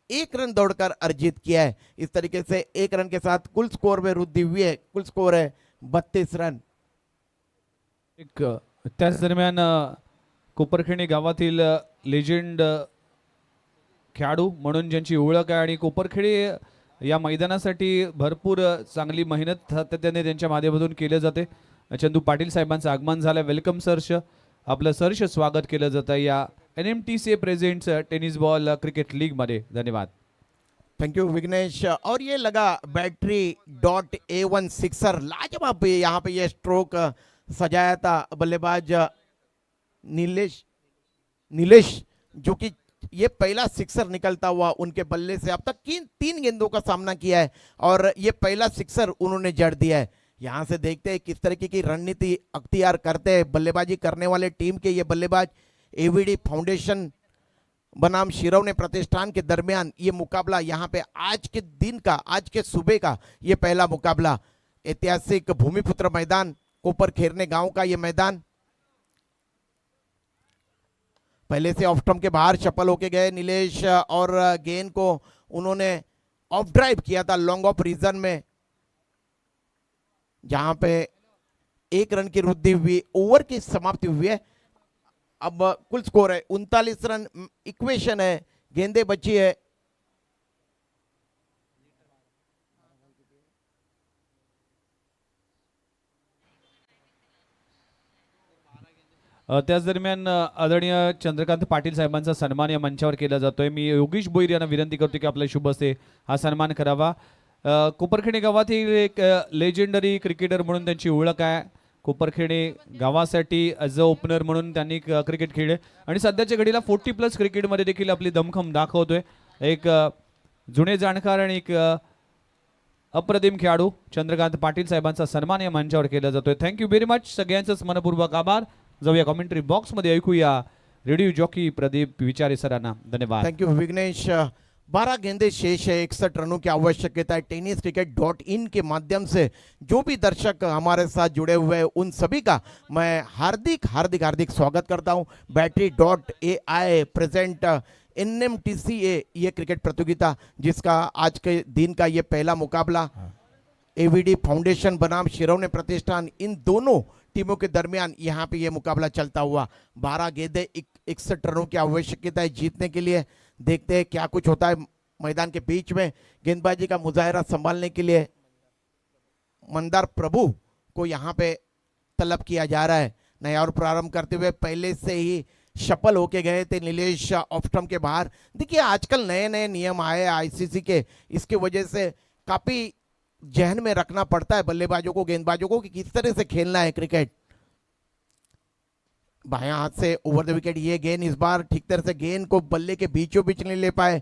1 रन दौड़कर अर्जित किया है। इस तरीके से 1 रन के साथ कुल स्कोर में वृद्धि हुई है। कुल स्कोर है 32 रन। एक त्याच दरम्यान कोपरखेडी गावातील लेजेंड खेळाडू म्हणून ज्यांची ओळख आहे आणि कोपरखेडी या मैदानासाठी भरपूर चांगली मेहनत सातत्याने त्यांच्या माध्यमातून केले जाते। चंदू पाटील साहेबांचं आगमन झालं। वेलकम सरश, आपलं सरश स्वागत केलं जातं या NMTCA presents tennis ball cricket league मध्ये। धन्यवाद। Thank you Vighnesh. और ये लगा बैटरी.A1 सिक्सर, लाजवाब पे यहाँ पे ये स्ट्रोक सजाया था बल्लेबाज नीलेश, जो कि ये पहला सिक्सर निकलता हुआ उनके बल्ले से। अब तक 3 गेंदों का सामना किया है और ये पहला सिक्सर उन्होंने जड़ दिया है। यहाँ से देखते हैं किस तरीके की रणनीति अख्तियार करते हैं बल्लेबाजी करने वाले टीम के ये बल्लेबाज। एवीडी फाउंडेशन बनाम शिरवने प्रतिष्ठान के दरमियान ये मुकाबला यहाँ पे आज के दिन का, आज के सुबह का ये पहला मुकाबला। ऐतिहासिक भूमिपुत्र मैदान, कोपरखेरने गांव का ये मैदान। पहले से ऑफ स्टंप के बाहर चप्पल होके गए नीलेश और गेंद को उन्होंने ऑफ ड्राइव किया था लॉन्ग ऑफ रीजन में, जहां पे 1 रन की वृद्धि हुई, ओवर की समाप्ति हुई है। अब कुल स्कोर है 39 रन। इक्वेशन है, गेंदे बची है। त्याच दरम्यान आदरणीय चंद्रकांत पाटील साहेबांचा सन्मान या मंचावर केला जातोय। मी योगेश बोईर यांना विनंती करतो की आपल्या शुभ हस्ते हा सन्मान करावा। कोपरखेडी गावातील एक लेजेंडरी क्रिकेटर म्हणून त्यांची ओळख आहे। कोपरखेडी गावासाठी ॲज अ ओपनर म्हणून त्यांनी क्रिकेट खेळले आणि सध्याच्या घडीला 40+ क्रिकेटमध्ये देखील आपली दमखम दाखवतोय। एक जुने जाणकार आणि एक अप्रतिम खेळाडू चंद्रकांत पाटील साहेबांचा सन्मान या मंचावर केला जातोय। थँक्यू व्हेरी मच, सगळ्यांचंच मनपूर्वक आभार। जाऊया कमेंट्री बॉक्स मध्ये, ऐकूया रेडिओ जॉकी प्रदीप विचारे सरांना। धन्यवाद। Thank you Vighnesh. 12 गेंदे शेष है, 61 रनों की आवश्यकता है। tenniscricket.in के माध्यम से जो भी दर्शक हमारे साथ जुड़े हुए हैं उन सभी का मैं हार्दिक हार्दिक हार्दिक स्वागत करता हूं। बैटरी.AI प्रेजेंट NMTCA ये क्रिकेट प्रतियोगिता, जिसका आज के दिन का ये पहला मुकाबला एवीडी फाउंडेशन बनाम शिरवने प्रतिष्ठान, इन दोनों टीमों के दरमियान यहाँ पे ये मुकाबला चलता हुआ। 12 गेंदे 61 रनों की आवश्यकता है जीतने के लिए। देखते हैं क्या कुछ होता है मैदान के बीच में। गेंदबाजी का मुजाहरा संभालने के लिए मंदार प्रभु को यहाँ पे तलब किया जा रहा है। नया और प्रारंभ करते हुए पहले से ही शफल होके गए थे नीलेश ऑफ स्टंप के बाहर। देखिए आजकल नए नए नियम आए ICC के, इसकी वजह से काफी जहन में रखना पड़ता है बल्लेबाजों को, गेंदबाजों को कि किस तरह से खेलना है क्रिकेट। बायां हाथ से ओवर द विकेट ये गेंद इस बार ठीक तरह से गेंद को बल्ले के बीचों बीच नहीं ले पाए।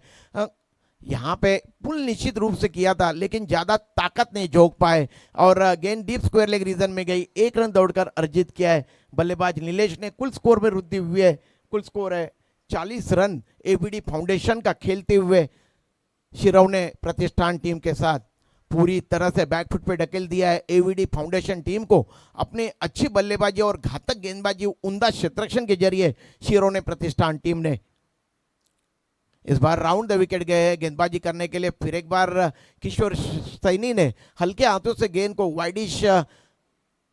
यहाँ पे पुल निश्चित रूप से किया था लेकिन ज्यादा ताकत नहीं झोंक पाए और गेंद डीप स्क्वायर लेग रीजन में गई। 1 रन दौड़कर अर्जित किया है बल्लेबाज नीलेश ने। कुल स्कोर में वृद्धि हुई है। कुल स्कोर है 40 रन एवीडी फाउंडेशन का खेलते हुए शिरवने प्रतिष्ठान टीम के साथ। पूरी तरह से बैकफुट पे ढकेल दिया है एवीडी फाउंडेशन टीम को। अपनी अच्छी बल्लेबाजी और घातक गेंदबाजी, उम्दा क्षेत्ररक्षण के जरिए शिरवने प्रतिष्ठान टीम ने इस बार राउंड द विकेट गए हैं गेंदबाजी करने के लिए। फिर एक बार किशोर सैनी ने हल्के हाथों से गेंद को वाइडिश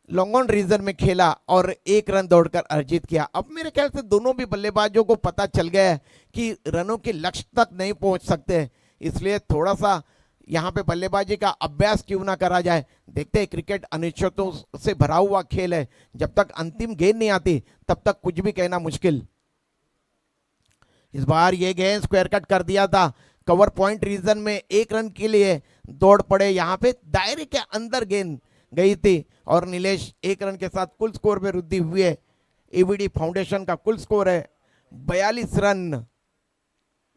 लॉन्ग ऑन रीजन में खेला और 1 रन दौड़कर अर्जित किया। अब मेरे ख्याल से दोनों भी बल्लेबाजों को पता चल गया है कि रनों के लक्ष्य तक नहीं पहुंच सकते, इसलिए थोड़ा सा यहाँ पे बल्लेबाजी का अभ्यास क्यों ना करा जाए। देखते हैं, क्रिकेट अनिश्चितों से भरा हुआ खेल है। जब तक अंतिम गेंद नहीं आती तब तक कुछ भी कहना मुश्किल। इस बार ये गेंद स्क्वायर कट कर दिया था कवर पॉइंट रीजन में 1 रन के लिए दौड़ पड़े। यहाँ पे दायरे के अंदर गेंद गई थी और नीलेश 1 रन के साथ कुल स्कोर में वृद्धि हुई है। एवीडी फाउंडेशन का कुल स्कोर है 42 रन,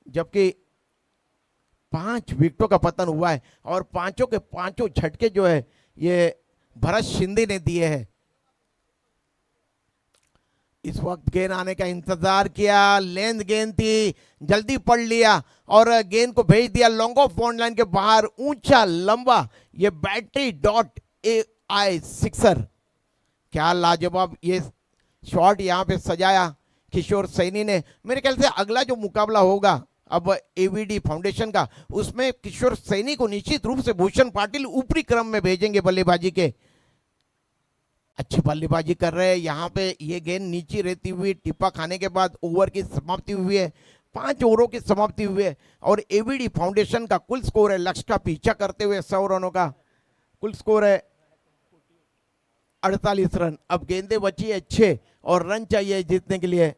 जबकि 5 विकेटों का पतन हुआ है और पांचों के पांचों झटके जो है ये भरत शिंदे ने दिए हैं। इस वक्त गेंद आने का इंतजार किया, लेंथ गेंद थी, जल्दी पढ़ लिया और गेंद को भेज दिया लॉन्ग ऑफ बॉन्ड लाइन के बाहर, ऊंचा लंबा, ये बैटरी डॉट AI सिक्सर। क्या लाजवाब ये शॉट यहाँ पे सजाया किशोर सैनी ने। मेरे ख्याल से अगला जो मुकाबला होगा अब एवीडी फाउंडेशन का, उसमें किशोर सैनी को निश्चित रूप से भूषण पाटिल ऊपरी क्रम में भेजेंगे बल्लेबाजी के। अच्छी बल्लेबाजी कर रहे हैं यहाँ पे। ये गेंद नीचे रहती हुई टिप्पा खाने के बाद ओवर की समाप्ति हुई है, 5 ओवरों की समाप्ति हुई है और एवीडी फाउंडेशन का कुल स्कोर है, लक्ष्य का पीछा करते हुए 100 रनों का कुल स्कोर है 48 रन। अब गेंदे बची है 6 और रन चाहिए जीतने के लिए।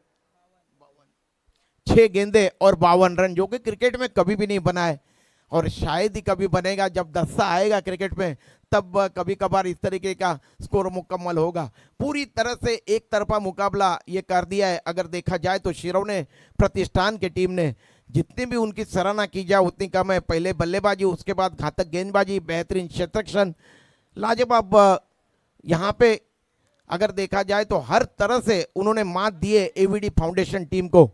6 गेंदे और 52 रन, जो कि क्रिकेट में कभी भी नहीं बना है और शायद ही कभी बनेगा। जब दस्ता आएगा क्रिकेट में तब कभी कभार इस तरीके का स्कोर मुकम्मल होगा। पूरी तरह से एक तरफा मुकाबला ये कर दिया है। अगर देखा जाए तो शिरोने प्रतिष्ठान की टीम ने जितनी भी उनकी सराहना की जाए उतनी कम है। पहले बल्लेबाजी, उसके बाद घातक गेंदबाजी, बेहतरीन क्षेत्ररक्षण, लाजवाब। यहाँ पे अगर देखा जाए तो हर तरह से उन्होंने मात दी है एवीडी फाउंडेशन टीम को।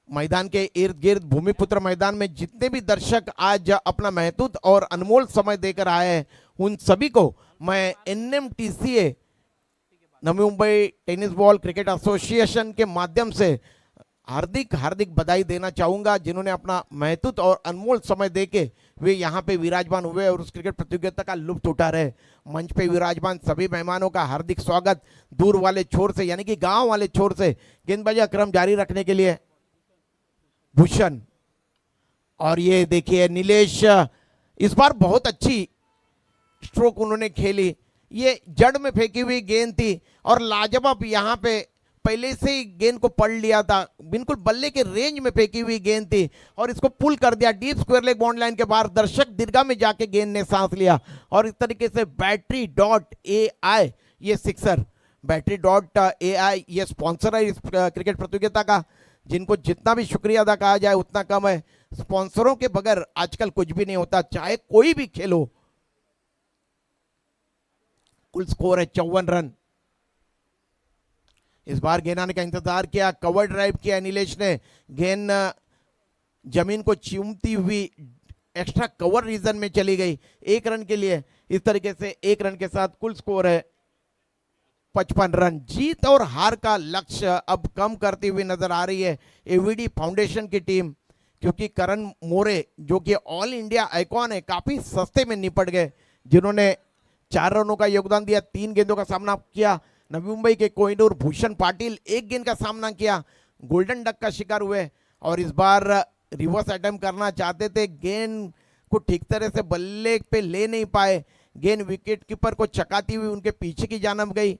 मैदान के इर्द गिर्द भूमिपुत्र मैदान में जितने भी दर्शक आज अपना महत्वपूर्ण और अनमोल समय देकर आए हैं उन सभी को मैं NMTCA Navi Mumbai tennis ball cricket association के माध्यम से हार्दिक हार्दिक बधाई देना चाहूंगा, जिन्होंने अपना महत्वपूर्ण और अनमोल समय देके वे यहाँ पे विराजमान हुए और उस क्रिकेट प्रतियोगिता का लुत्फ उठा रहे। मंच पे विराजमान सभी मेहमानों का हार्दिक स्वागत। दूर वाले छोर से यानी कि गांव वाले छोर से गेंदबाजी का क्रम जारी रखने के लिए भूषण, और ये देखिए नीलेश, इस बार बहुत अच्छी स्ट्रोक उन्होंने खेली। ये जड़ में फेंकी हुई गेंद थी और लाजवाब यहाँ पे पहले से ही गेंद को पढ़ लिया था, बिल्कुल बल्ले के रेंज में फेंकी हुई गेंद थी और इसको पुल कर दिया deep square leg bound line के बाहर। दर्शक दीर्घा में जाके गेंद ने सांस लिया और इस तरीके से बैटरी डॉट AI ये सिक्सर। बैटरी डॉट AI ये स्पॉन्सर है इस क्रिकेट प्रतियोगिता का, जिनको जितना भी शुक्रिया अदा कहा जाए उतना कम है। स्पॉन्सरों के बगैर आजकल कुछ भी नहीं होता, चाहे कोई भी खेल हो। कुल स्कोर है 54 रन। इस बार गेंद आने का इंतजार किया, कवर ड्राइव किया नीलेश ने, गेंद जमीन को चूमती हुई एक्स्ट्रा कवर रीजन में चली गई 1 रन के लिए। इस तरीके से 1 रन के साथ कुल स्कोर है 55 रन। जीत और हार का लक्ष्य अब कम करती हुई नजर आ रही है एवीडी फाउंडेशन की टीम, क्योंकि करण मोरे जो कि ऑल इंडिया आइकॉन है काफी सस्ते में निपट गए, जिन्होंने 4 रनों का योगदान दिया, 3 गेंदों का सामना किया। नवी मुंबई के कोहिनूर भूषण पाटिल 1 गेंद का सामना किया, गोल्डन डक का शिकार हुए और इस बार रिवर्स अटेम्प्ट करना चाहते थे, गेंद को ठीक तरह से बल्ले पे ले नहीं पाए। गेंद विकेट कीपर को चकाती हुई उनके पीछे की जानब गई।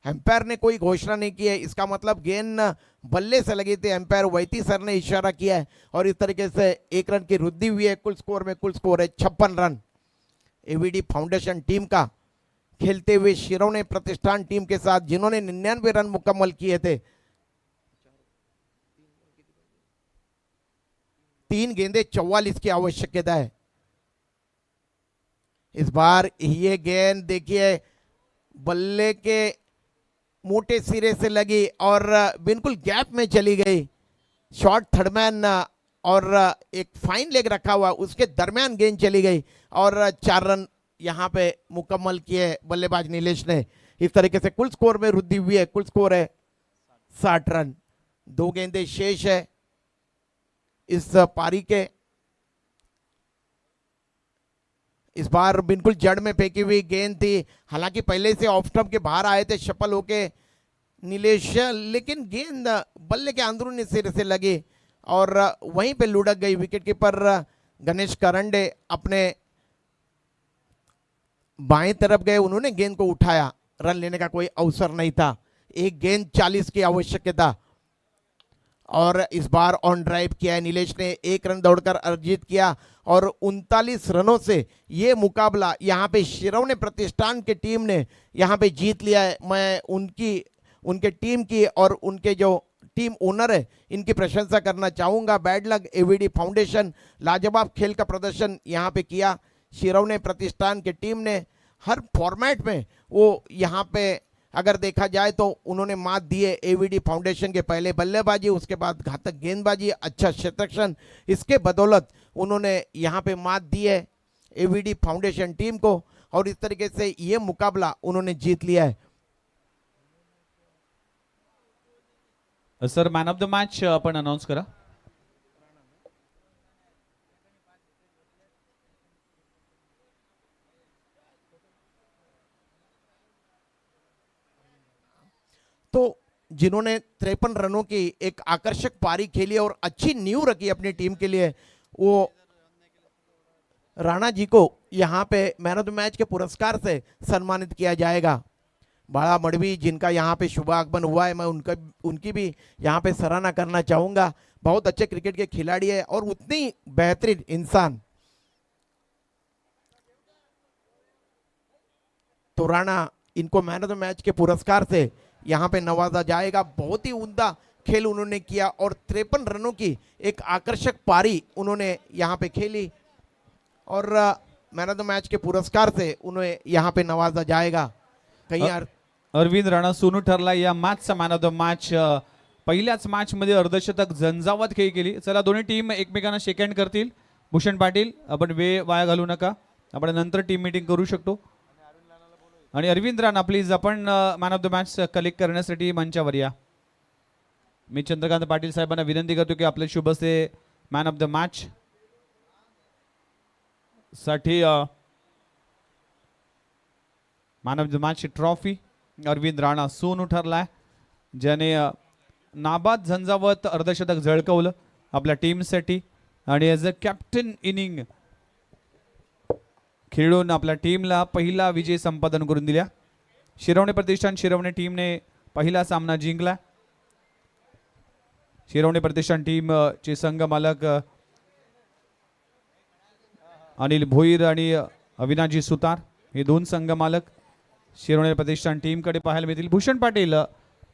एम्पायर ने कोई घोषणा नहीं की है, इसका मतलब गेंद बल्ले से लगी थी। एम्पायर वैती सर ने इशारा किया है और इस तरीके से 1 रन की वृद्धि हुई है कुल स्कोर में। कुल स्कोर है 56 रन एवीडी फाउंडेशन टीम का, खेलते हुए शिरोने प्रतिष्ठान टीम के साथ, जिन्होंने 99 रन मुकम्मल किए थे। 3 गेंदे 44 की आवश्यकता है। इस बार ये गेंद देखिए बल्ले के मोटे सिरे से लगी और बिल्कुल गैप में चली गई। शॉर्ट थर्डमैन और एक फाइन लेग रखा हुआ उसके दरमियान गेंद चली गई और 4 रन यहाँ पे मुकम्मल किए बल्लेबाज नीलेश ने। इस तरीके से कुल स्कोर में वृद्धि हुई है, कुल स्कोर है 60 रन। 2 गेंदे शेष है इस पारी के। इस बार बिल्कुल जड़ में फेंकी हुई गेंद थी, हालांकि पहले से ऑफ स्टंप के बाहर आए थे सफल होके नीलेश, लेकिन गेंद बल्ले के अंदरूनी सिरे से लगी और वहीं पे लुढ़क गई। विकेट कीपर गणेश करंडे अपने बाएं तरफ गए, उन्होंने गेंद को उठाया, रन लेने का कोई अवसर नहीं था। 1 गेंद 40 की आवश्यकता। और इस बार ऑन ड्राइव किया है नीलेश ने, 1 रन दौड़कर अर्जित किया और 39 रनों से ये मुकाबला यहाँ पे शिरवने प्रतिष्ठान की टीम ने यहाँ पे जीत लिया है। मैं उनके टीम की और उनके जो टीम ओनर है इनकी प्रशंसा करना चाहूँगा। बैड लक एवीडी फाउंडेशन, लाजवाब खेल का प्रदर्शन यहाँ पे किया शिरवने प्रतिष्ठान की टीम ने। हर फॉर्मेट में वो यहाँ पे अगर देखा जाए तो उन्होंने मात दी है एवीडी फाउंडेशन के। पहले बल्लेबाजी, उसके बाद घातक गेंदबाजी, अच्छा क्षेत्ररक्षण, इसके बदौलत उन्होंने यहाँ पे मात दी है एवीडी फाउंडेशन टीम को और इस तरीके से ये मुकाबला उन्होंने जीत लिया है। Sir man of the match आपण अनाउन्स करा. तो जिन्होंने 53 रनों की एक आकर्षक पारी खेली और अच्छी नींव रखी अपनी टीम के लिए, वो राणा जी को यहाँ पे मैन ऑफ द मैच के पुरस्कार से सम्मानित किया जाएगा। बाड़ा मड़वी जिनका यहाँ पे शुभ आगमन हुआ है, मैं उनकी भी यहाँ पे सराहना करना चाहूँगा। बहुत अच्छे क्रिकेट के खिलाड़ी है और उतनी बेहतरीन इंसान। तो राणा इनको मैन ऑफ द मैच के पुरस्कार से यहाँ पे नवाजा जाएगा। बहुत ही उम्दा खेल उन्होंने किया और 53 रनों की एक आकर्षक पारी उन्होंने यहाँ पे खेली और मैन ऑफ द मैच के पुरस्कार से उन्हें यहाँ पे नवाजा जाएगा। कहीं अरविंद राणा सोनू ठरला या मॅचचा मॅन ऑफ द मॅच. पहिल्याच मॅच मध्ये अर्धशतक झंझावत खेळ केली. चला दोन्ही टीम एकमेकांना शेक हँड करतील. भूषण पाटील आपण वेळ वाया घालू नका, आपण नंतर टीम मीटिंग करू शकतो. आणि अरविंद राणा प्लीज आपण man of the match collect करण्यासाठी मंचावर या. मी चंद्रकांत पाटील साहेबांना विनंती करतो की आपले शुभ हस्ते मॅन ऑफ द मॅच साठी man of the match trophy Arvind Rana Sonu ठरलाय, ज्याने नाबाद झंझावत अर्धशतक झळकवलं आपल्या टीमसाठी आणि ॲज अ कॅप्टन इनिंग खेळून आपल्या टीमला पहिला विजय संपादन करून दिला. शिरवणे प्रतिष्ठान शिरवणे टीमने पहिला सामना जिंकला. शिरवणे प्रतिष्ठान टीम चे संघ मालक अनिल भोईर आणि अविनाजी सुतार हे दोन संघ मालक शिरवणे प्रतिष्ठान टीम कडे पाहायला मिळतील. भूषण पाटील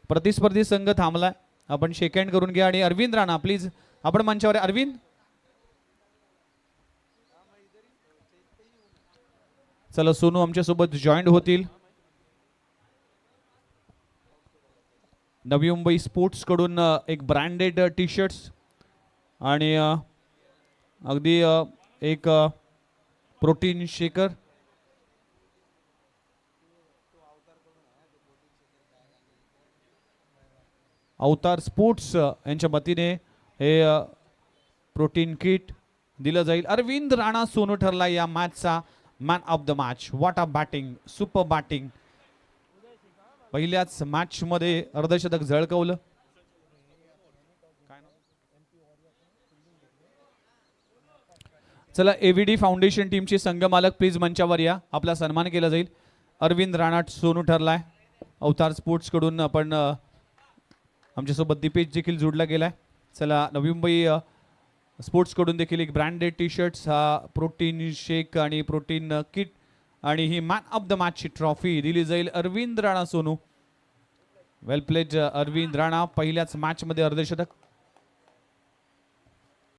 प्रतिस्पर्धी संघ थांबलाय, आपण शेक हँड करून घ्या. आणि अरविंद राणा प्लीज आपण मंचावर. अरविंद चला सोनू आमच्या सोबत जॉईंट होतील. नवी मुंबई स्पोर्ट्स कडून एक ब्रँडेड टी शर्ट्स आणि अगदी एक प्रोटीन शेकर. अवतार स्पोर्ट्स यांच्या वतीने हे प्रोटीन किट दिलं जाईल. अरविंद राणा सोनू ठरला या मॅचचा man of the match. What a batting, super batting. पहिल्याच मॅच मध्ये अर्धशतक झळकवलं. चला एव्हीडी फाउंडेशन टीमचे संघ मालक प्लीज मंचावर या, आपला सन्मान केला जाईल. अरविंद राणा सोनू ठरलाय. अवतार स्पोर्ट्स कडून आपण आमच्यासोबत दीपेश देखील जोडला गेलाय. चला नवी मुंबई स्पोर्ट्स कडून देखील एक ब्रँडेड टी शर्ट्स, हा प्रोटीन शेक आणि प्रोटीन किट आणि he man of the मॅचची trophy दिली जाईल अरविंद राणा सोनू. वेल प्लेड अरविंद राणा. पहिल्याच मॅच मध्ये अर्धशतक.